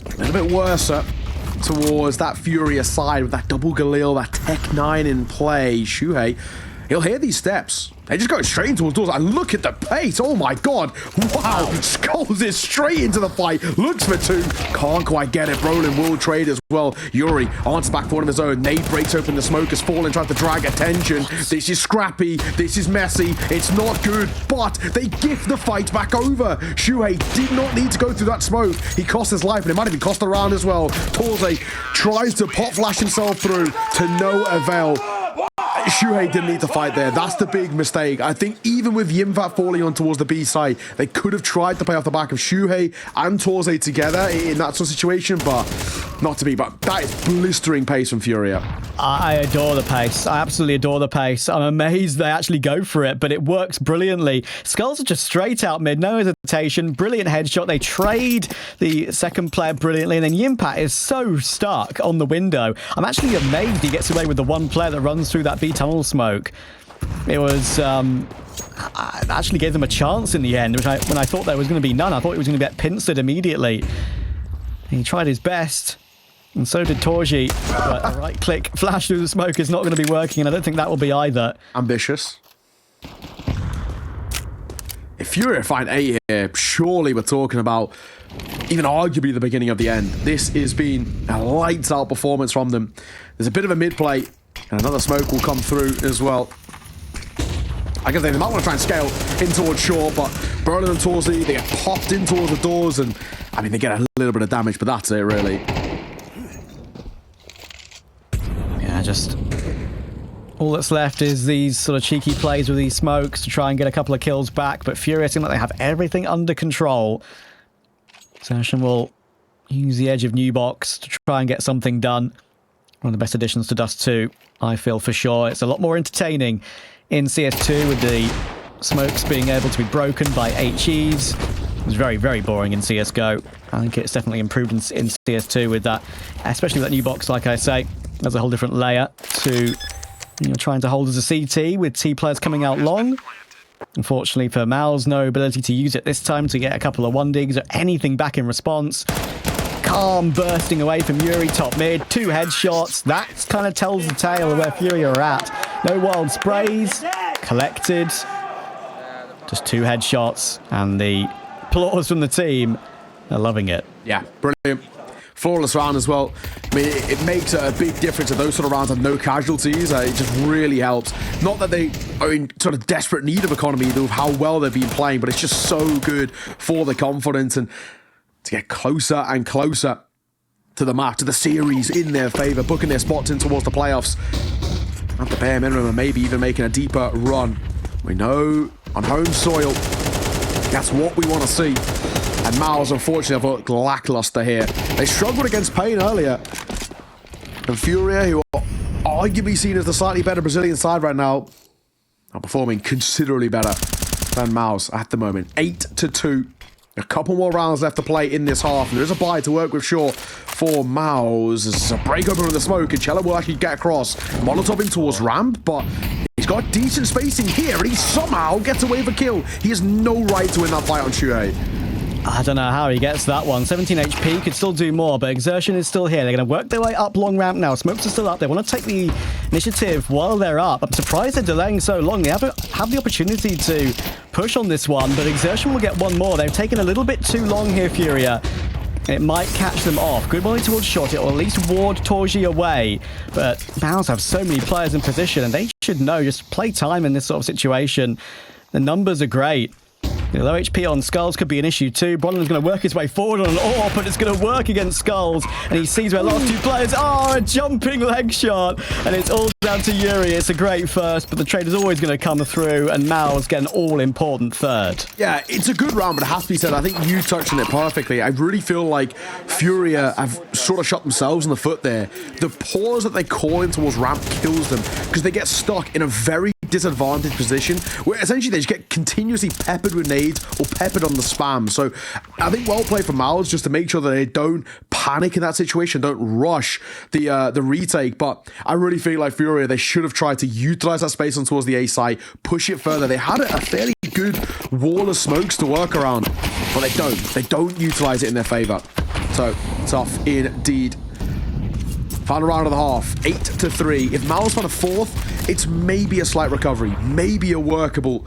A little bit worse towards that FURIA side with that double Galil, that Tech 9 in play. Shuhei, he'll hear these steps. They just go straight into towards doors. And look at the pace. Oh my god. Wow. Skulls is straight into the fight. Looks for 2. Can't quite get it. Brolin will trade as well. Yuri answers back for one of his own. Nade breaks open the smoke as Fallen tries to drag attention. This is scrappy. This is messy. It's not good. But they gift the fight back over. Shuhei did not need to go through that smoke. He cost his life, and it might have even cost a round as well. Torze tries to pop flash himself through to no avail. Shuhei didn't need to fight there. That's the big mistake. I think even with Yimvat falling on towards the B side, they could have tried to play off the back of Shuhei and Torze together in that sort of situation, but not to be. But that is blistering pace from FURIA. I adore the pace. I absolutely adore the pace. I'm amazed they actually go for it, but it works brilliantly. Skulls are just straight out mid, no hesitation. Brilliant headshot. They trade the second player brilliantly, and then Yimpat is so stuck on the window. I'm actually amazed he gets away with the one player that runs through that B tunnel smoke. It was I actually gave them a chance in the end, which when I thought there was going to be none. I thought he was going to get pincered immediately. He tried his best, and so did Torji, but a right click flash through the smoke is not going to be working, and I don't think that will be either. Ambitious. If FURIA find A here, surely we're talking about even arguably the beginning of the end. This has been a lights out performance from them. There's a bit of a mid play, and another smoke will come through as well. I guess they might want to try and scale in towards shore, but Brolin and Torzi, they get popped in towards the doors, and I mean, they get a little bit of damage, but that's it, really. Yeah, just all that's left is these sort of cheeky plays with these smokes to try and get a couple of kills back, but FURIA seem like they have everything under control. Session will use the edge of New Box to try and get something done. One of the best additions to Dust2, I feel for sure. It's a lot more entertaining in CS2 with the smokes being able to be broken by HEs. It was very, very boring in CSGO. I think it's definitely improved in CS2 with that, especially that New Box, like I say. There's a whole different layer to trying to hold as a CT with T players coming out long. Unfortunately for MOUZ, no ability to use it this time to get a couple of 1-digs or anything back in response. Calm bursting away from Yuri top mid, 2 headshots. That kind of tells the tale of where FURIA are at. No wild sprays, collected. Just 2 headshots, and the applause from the team. They're loving it. Yeah, brilliant. Flawless round as well. I mean, it makes a big difference that those sort of rounds have no casualties. It just really helps. Not that they are in sort of desperate need of economy of how well they've been playing, but it's just so good for the confidence and to get closer and closer to the match, to the series in their favour, booking their spots in towards the playoffs. At the bare minimum, and maybe even making a deeper run. We know on home soil, that's what we want to see. And MOUZ, unfortunately, have looked lackluster here. They struggled against Pain earlier. And FURIA, who are arguably seen as the slightly better Brazilian side right now, are performing considerably better than MOUZ at the moment. 8-2. A couple more rounds left to play in this half. And there is a buy to work with, sure, for MOUZ. There's a break open in the smoke, and Cello will actually get across. Molotov in towards Ramp, but he's got decent spacing here, and he somehow gets away with a kill. He has no right to win that fight on Shuhei. I don't know how he gets that one. 17 HP, could still do more, but Exertion is still here. They're going to work their way up long ramp now. Smokes are still up. They want to take the initiative while they're up. I'm surprised they're delaying so long. They have the opportunity to push on this one, but Exertion will get one more. They've taken a little bit too long here, FURIA. It might catch them off. Good volley towards short. It will at least ward Torji away. But MOUZ have so many players in position, and they should know, just play time in this sort of situation. The numbers are great. The low HP on Skulls could be an issue too. Bronwyn's going to work his way forward on an AWP, but it's going to work against Skulls. And he sees where last two players are. A jumping leg shot. And it's all down to Yuri. It's a great first, but the trade is always going to come through. And MOUZ get an all-important third. Yeah, it's a good round, but it has to be said, I think you touched on it perfectly. I really feel like FURIA have sort of shot themselves in the foot there. The pause that they call in towards ramp kills them because they get stuck in a very disadvantaged position where essentially they just get continuously peppered with nades or peppered on the spam. So I think well played for MOUZ just to make sure that they don't panic in that situation, don't rush the retake. But I really feel like FURIA, they should have tried to utilize that space on towards the A site, push it further. They had a fairly good wall of smokes to work around, but they don't utilize it in their favor. So tough indeed. Final round of the half, 8-3. If MOUZ found a fourth, it's maybe a slight recovery, maybe a workable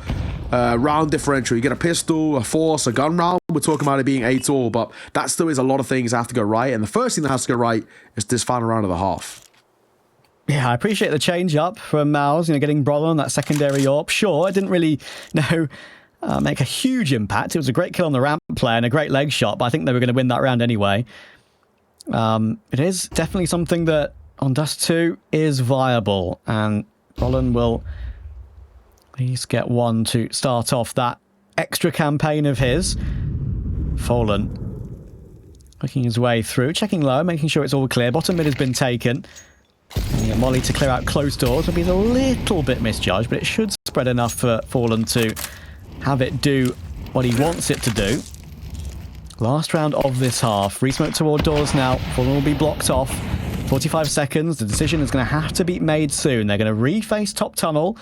round differential. You get a pistol, a force, a gun round. We're talking about it being 8-all, but that still is a lot of things that have to go right. And the first thing that has to go right is this final round of the half. Yeah, I appreciate the change up from MOUZ, getting Bronwyn on that secondary AWP. Sure, it didn't really make a huge impact. It was a great kill on the ramp play and a great leg shot, but I think they were going to win that round anyway. It is definitely something that on Dust2 is viable, and Roland will at least get one to start off that extra campaign of his. Fallen working his way through, checking low, making sure it's all clear. Bottom mid has been taken. Molly to clear out close doors. Will be a little bit misjudged, but it should spread enough for Fallen to have it do what he wants it to do. Last round of this half. Resmoke toward doors now. Fallen will be blocked off. 45 seconds. The decision is going to have to be made soon. They're going to reface top tunnel.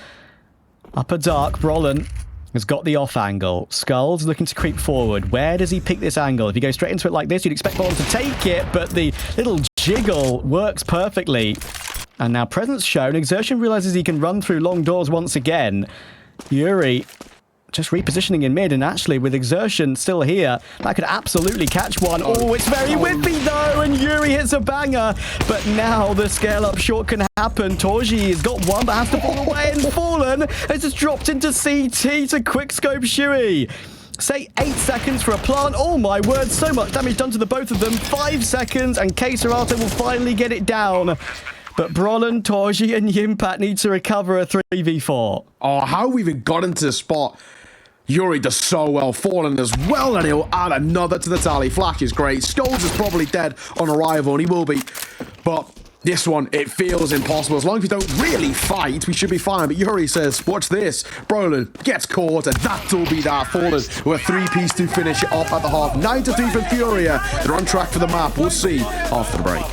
Upper dark. Brolin has got the off angle. Skulls looking to creep forward. Where does he pick this angle? If you go straight into it like this, you'd expect Brolin to take it, but the little jiggle works perfectly. And now presence shown. Exertion realizes he can run through long doors once again. Yuri just repositioning in mid, and actually with Exertion still here, that could absolutely catch one. Oh, it's very whippy though, and Yuri hits a banger. But now the scale up short can happen. Torji has got one, but has to fall away, and Fallen has just dropped into CT to quickscope Shui. Say 8 seconds for a plant. Oh my word, so much damage done to the both of them. 5 seconds, and K-Serato will finally get it down. But Brolin, Torji, and Yimpat need to recover a 3v4. Oh, how we even got into the spot. Yuri does so well. Fallen as well, and he'll add another to the tally. Flash is great. Skulls is probably dead on arrival, and he will be. But this one, it feels impossible. As long as we don't really fight, we should be fine. But Yuri says, watch this. Brolin gets caught, and that'll be that. Fallen with a 3-piece to finish it off at the half. 9-3 for FURIA. They're on track for the map. We'll see after the break.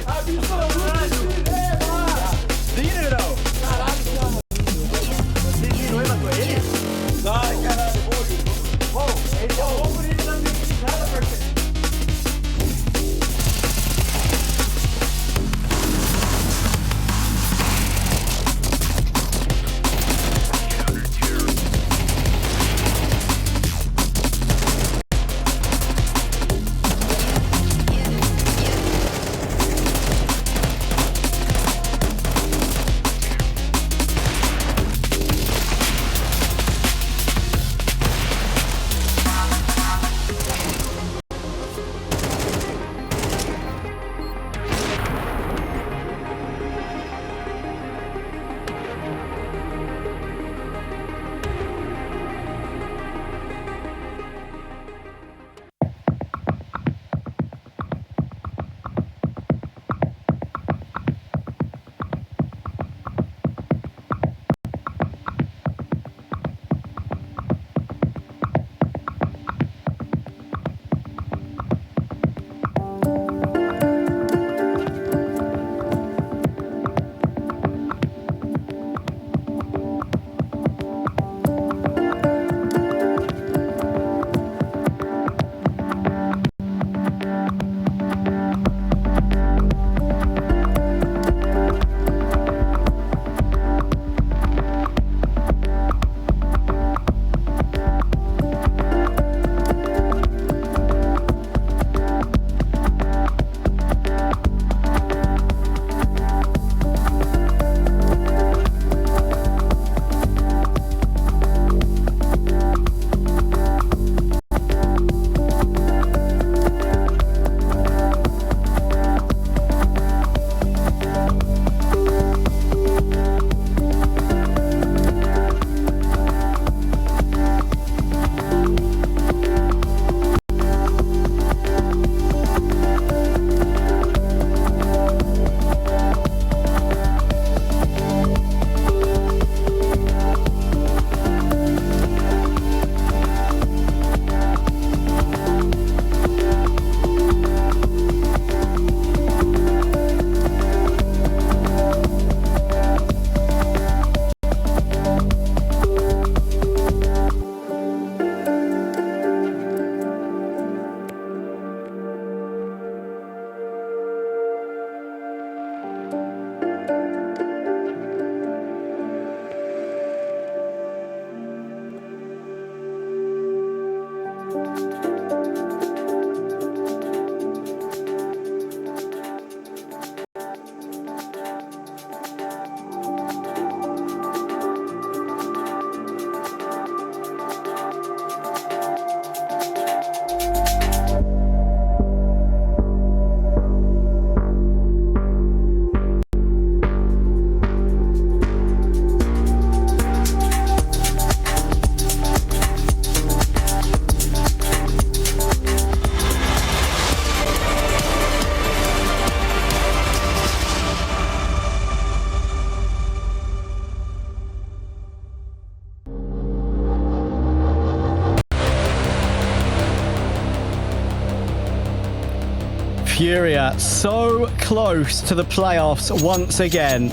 FURIA so close to the playoffs once again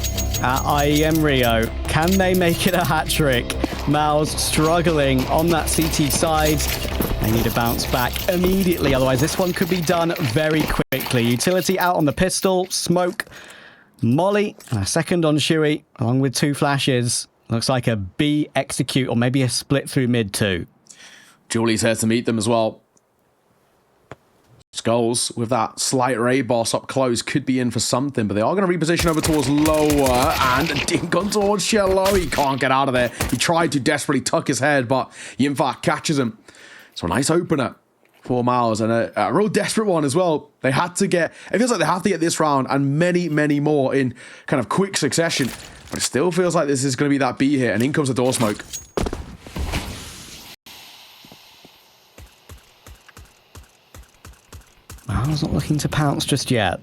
at IEM Rio. Can they make it a hat-trick? MOUZ struggling on that CT side. They need to bounce back immediately, otherwise this one could be done very quickly. Utility out on the pistol, smoke, molly, and a second on Shui, along with 2 flashes. Looks like a B execute, or maybe a split through mid too. Julie's here to meet them as well. Skulls, with that slight raid boss up close, could be in for something, but they are going to reposition over towards lower, and dink on towards Shello. He can't get out of there. He tried to desperately tuck his head, but Yimfa catches him. So a nice opener for MOUZ, and a real desperate one as well. They had to get, it feels like they have to get this round and many, many more in kind of quick succession, but it still feels like this is going to be that B here, and in comes the door smoke. MOUZ not looking to pounce just yet.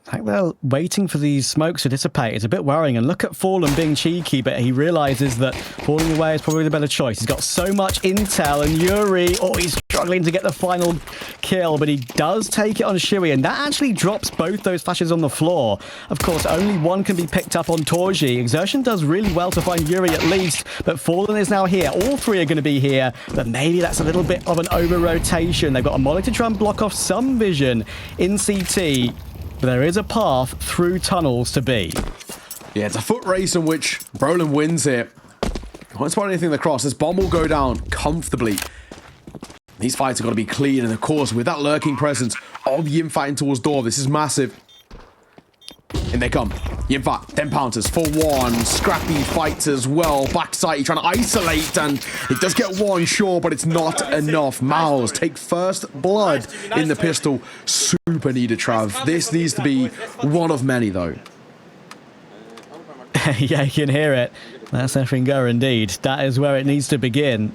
I think they're waiting for these smokes to dissipate. It's a bit worrying. And look at Fallen being cheeky, but he realizes that falling away is probably the better choice. He's got so much intel, and Yuri, oh, he's struggling to get the final kill, but he does take it on Shui, and that actually drops both those flashes on the floor. Of course, only one can be picked up on Torji. Exertion does really well to find Yuri at least, but Fallen is now here. All 3 are going to be here, but maybe that's a little bit of an over-rotation. They've got a molly to try and block off some vision in CT. But there is a path through tunnels to B. Yeah, it's a foot race in which Brolin wins here. Won't spot anything across. This bomb will go down comfortably. These fights have got to be clean, and of course, with that lurking presence of Yim fighting towards door, this is massive. In they come. Yimfa, 10 pounters for 1. Scrappy fights as well. Backside, trying to isolate, and it does get 1, sure, but it's not enough. MOUZ take first blood in the pistol. Super needed, Trav. This needs to be one of many, though. Yeah, you can hear it. That's effing go indeed. That is where it needs to begin.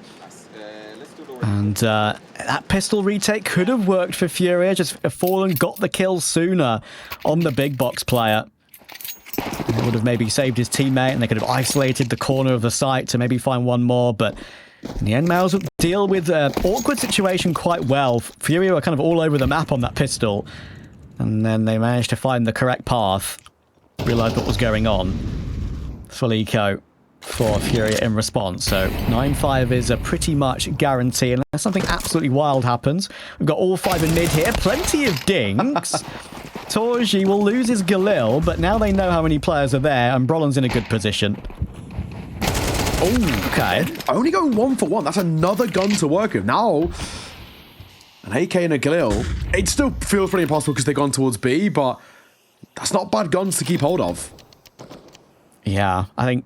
And that pistol retake could have worked for FURIA, just if Fallen got the kill sooner on the big box player. It would have maybe saved his teammate, and they could have isolated the corner of the site to maybe find one more, but in the end, MOUZ deal with an awkward situation quite well. FURIA were kind of all over the map on that pistol, and then they managed to find the correct path, realised what was going on. Full eco for FURIA in response. So 9-5 is a pretty much guarantee unless something absolutely wild happens. We've got all 5 in mid here. Plenty of dinks. Torji will lose his Galil, but now they know how many players are there, and Brolin's in a good position. Oh, okay. Only going 1 for 1. That's another gun to work with. Now, an AK and a Galil. It still feels pretty impossible because they've gone towards B, but that's not bad guns to keep hold of. Yeah, I think...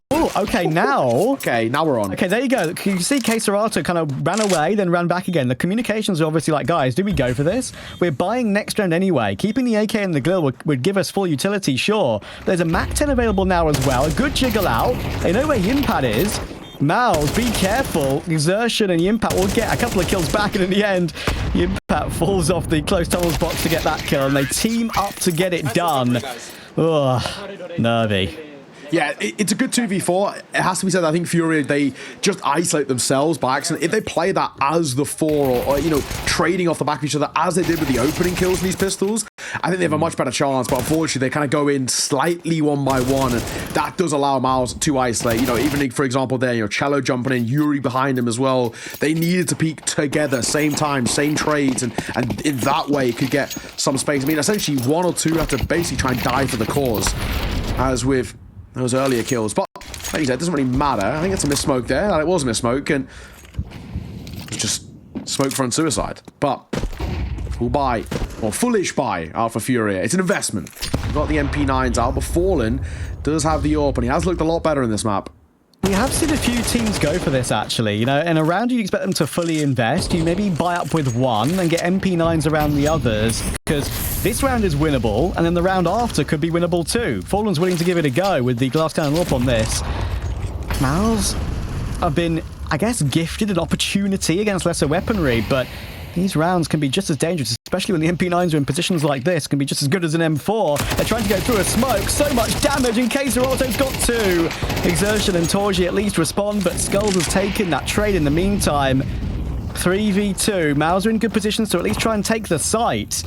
Oh, okay, now... Okay, now we're on. Okay, there you go. You see Keserato kind of ran away, then ran back again. The communications are obviously like, guys, do we go for this? We're buying next round anyway. Keeping the AK and the Glil would give us full utility, sure. There's a MAC-10 available now as well. A good jiggle out. They know where Yimpad is. MOUZ, be careful. Exertion and Yimpat will get a couple of kills back, and in the end, Yimpat falls off the close tunnels box to get that kill, and they team up to get it done. Ugh, nervy. Yeah, it's a good 2v4. It has to be said, I think FURIA, they just isolate themselves by accident. If they play that as the 4, or you know, trading off the back of each other as they did with the opening kills in these pistols, I think they have a much better chance. But unfortunately, they kind of go in slightly 1 by 1, and that does allow MOUZ to isolate. You know, even for example, there, you know, Cello jumping in, Yuri behind him as well. They needed to peek together, same time, same trades, and in that way could get some space. I mean, essentially 1 or 2 have to basically try and die for the cause, as with those earlier kills. But like you said, it doesn't really matter. I think it's a missmoke there, and it was a missmoke, and it's just smoke front suicide. But full buy, or fullish buy out for FURIA. It's an investment. We've got the MP9s out, but Fallen does have the AWP, and he has looked a lot better in this map. We have seen a few teams go for this, actually. You know, in a round you expect them to fully invest. You maybe buy up with one and get MP9s around the others, because this round is winnable, and then the round after could be winnable too. Fallen's willing to give it a go with the glass cannon up on this. MOUZ have been, I guess, gifted an opportunity against lesser weaponry, but these rounds can be just as dangerous, especially when the MP9s are in positions like this. Can be just as good as an M4. They're trying to go through a smoke. So much damage in case Auto's got 2. Exertion and Torji at least respond, but Skulls has taken that trade in the meantime. 3v2. MOUZ are in good positions to at least try and take the site.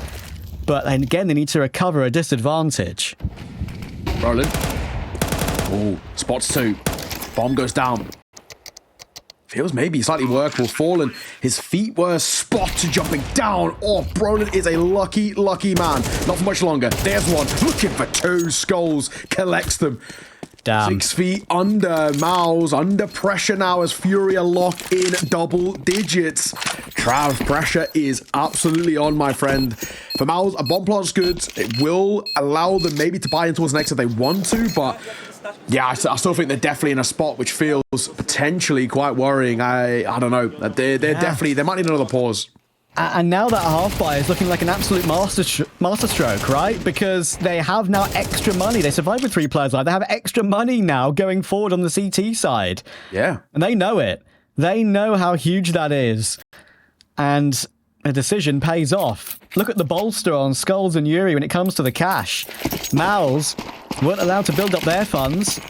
But then again, they need to recover a disadvantage. Rolling. Oh, spots 2. Bomb goes down. Feels maybe slightly workable. Fallen. His feet were spot to jumping down. Oh, Brolin is a lucky, lucky man. Not for much longer. There's one. Looking for 2 skulls. Collects them. Damn. 6 feet under. MOUZ under pressure now as FURIA lock in double digits. Trav, pressure is absolutely on, my friend. For MOUZ, a bomb plant's good. It will allow them maybe to buy in towards next if they want to, but yeah, I still think they're definitely in a spot which feels potentially quite worrying. I don't know. They're definitely, they might need another pause. And now that half buy is looking like an absolute masterstroke, right? Because they have now extra money. They survived with 3 players live. They have extra money now going forward on the CT side. Yeah. And they know it. They know how huge that is. And a decision pays off. Look at the bolster on Skulls and Yuri when it comes to the cash. MOUZ weren't allowed to build up their funds.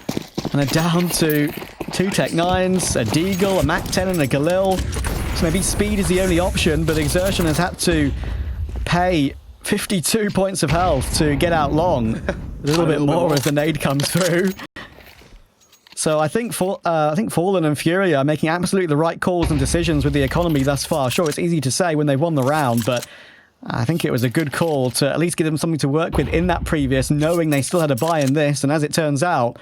And they're down to 2 Tech 9s, a Deagle, a Mac 10 and a Galil. So maybe speed is the only option, but Exertion has had to pay 52 points of health to get out long. A little bit more as the nade comes through. So I think Fallen and FURIA are making absolutely the right calls and decisions with the economy thus far. Sure, it's easy to say when they've won the round, but I think it was a good call to at least give them something to work with in that previous, knowing they still had a buy in this, and as it turns out,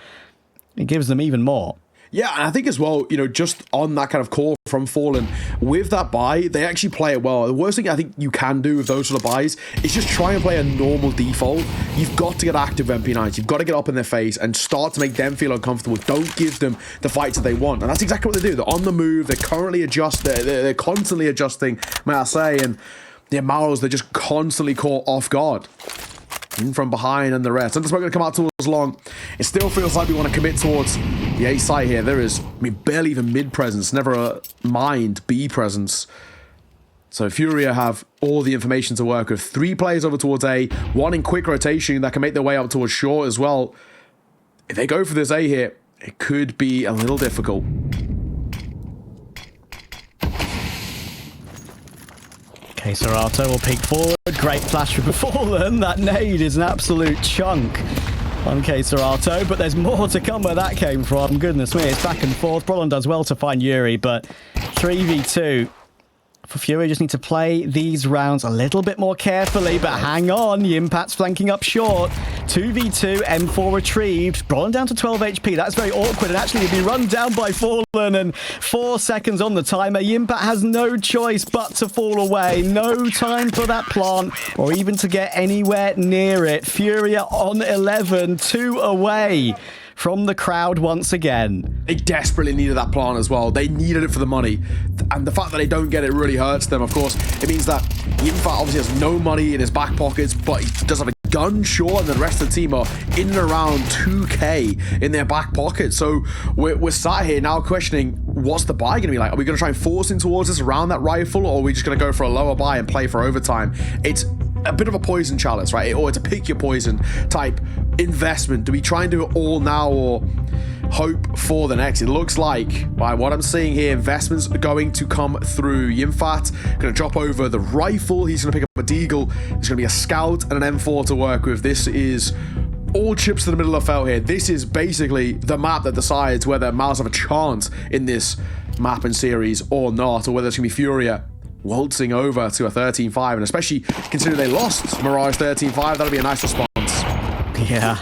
it gives them even more. Yeah, and I think as well, you know, just on that kind of call from Fallen, with that buy, they actually play it well. The worst thing I think you can do with those sort of buys is just try and play a normal default. You've got to get active MP9s. You've got to get up in their face and start to make them feel uncomfortable. Don't give them the fights that they want. And that's exactly what they do. They're on the move. They're currently they're constantly adjusting, may I say. And the MOUZ, they're just constantly caught off guard. In from behind and the rest. And it's not going to come out towards long. It still feels like we want to commit towards the A site here. There is, I mean, barely even mid presence, never a mind B presence. So FURIA have all the information to work with. 3 players over towards A, 1 in quick rotation that can make their way up towards short as well. If they go for this A here, it could be a little difficult. Okay, Serato will peek forward. Great flash from Fallen. That nade is an absolute chunk on Serato, but there's more to come where that came from. Goodness me, it's back and forth. Brolin does well to find Yuri, but 3v2 for FURIA. Just need to play these rounds a little bit more carefully, but hang on. Yimpat's flanking up short. 2v2, M4 retrieved. Brolin down to 12 HP. That's very awkward, and actually he'd be run down by Fallen, and 4 seconds on the timer. Yimpat has no choice but to fall away. No time for that plant, or even to get anywhere near it. FURIA on 11, 2 away from the crowd once again. They desperately needed that plant as well. They needed it for the money. And the fact that they don't get it really hurts them, of course. It means that Yimpat obviously has no money in his back pockets, but he does have a gun, sure, and the rest of the team are in and around 2k in their back pocket. So we're sat here now questioning, what's the buy going to be like? Are we going to try and force in towards this around that rifle, or are we just going to go for a lower buy and play for overtime? It's a bit of a poison chalice, right? Or it's a pick your poison type investment. Do we try and do it all now, or hope for the next? It looks like, by what I'm seeing here, investments are going to come through. Yimpat going to drop over the rifle. He's going to pick up a Deagle. There's going to be a Scout and an M4 to work with. This is all chips to the middle of the felt here. This is basically the map that decides whether MOUZ have a chance in this map and series or not, or whether it's going to be FURIA waltzing over to a 13-5, and especially considering they lost Mirage 13-5, that'll be a nice response. Yeah.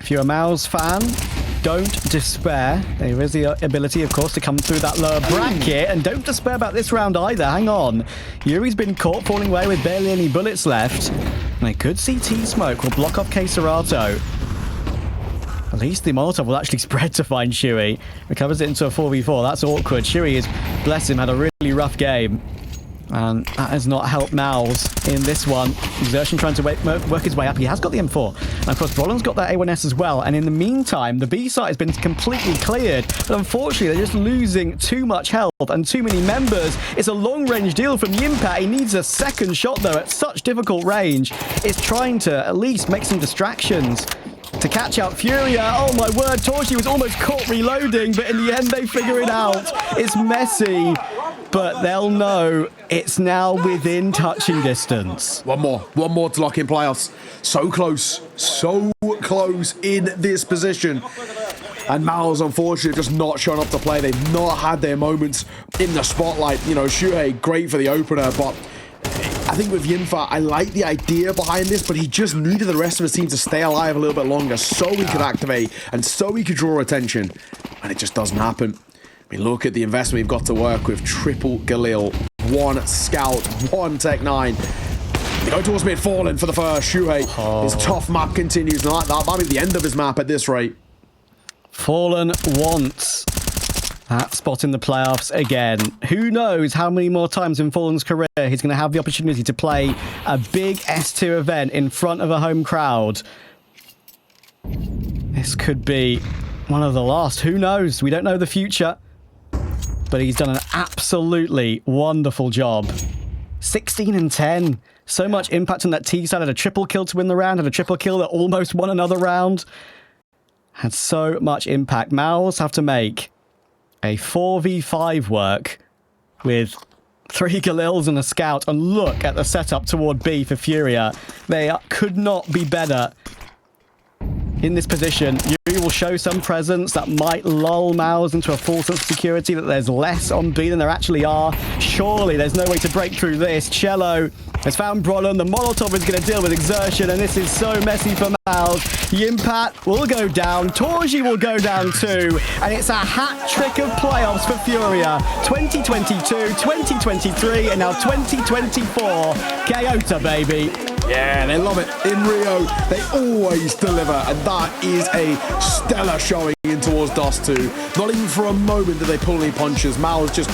If you're a MOUZ fan, don't despair. There is the ability, of course, to come through that lower bracket, and don't despair about this round either. Hang on. Yuri's been caught falling away with barely any bullets left, and a good CT smoke will block off Serato. At least the Molotov will actually spread to find Shui. Recovers it into a 4v4. That's awkward. Shui is, bless him, had a really rough game. And that has not helped MOUZ in this one. Exertion trying to work his way up. He has got the M4. And of course, Brolin's got that A1S as well. And in the meantime, the B site has been completely cleared. But unfortunately, they're just losing too much health and too many members. It's a long-range deal from Yimpat. He needs a second shot, though, at such difficult range. It's trying to at least make some distractions. to catch out FURIA. Oh my word, Torchi was almost caught reloading, but in the end they figure it out. It's messy, but they'll know it's now within touching distance. One more to lock in playoffs. So close in this position. And MOUZ, unfortunately, just not showing up to play. They've not had their moments in the spotlight. You know, Shuhei, great for the opener, but I think with Yinfa, I like the idea behind this, but he just needed the rest of his team to stay alive a little bit longer so he could activate and so he could draw attention. And it just doesn't happen. I mean, look at the investment we've got to work with. Triple Galil, 1 Scout, 1 Tech 9. They go towards mid, Fallen for the first. Shuhei, his tough map continues. Like that might be the end of his map at this rate. Fallen wants that spot in the playoffs again. Who knows how many more times in Fallen's career he's going to have the opportunity to play a big S2 event in front of a home crowd. This could be one of the last. Who knows? We don't know the future. But he's done an absolutely wonderful job. 16 and 10. So much impact on that T side. Had a triple kill to win the round. Had a triple kill that almost won another round. Had so much impact. MOUZ have to make a 4v5 work with 3 Galils and a Scout. And look at the setup toward B for FURIA. They could not be better in this position. Yuri will show some presence that might lull MOUZ into a false sense of security that there's less on B than there actually are. Surely there's no way to break through this. Cello has found Brolin. The Molotov is going to deal with exertion, and this is so messy for MOUZ. Yimpat will go down. Torji will go down too. And it's a hat trick of playoffs for FURIA. 2022, 2023, and now 2024. Kyoto, baby. Yeah, they love it. In Rio, they always deliver, and that is a stellar showing in towards Dust2. Not even for a moment did they pull any punches. MOUZ just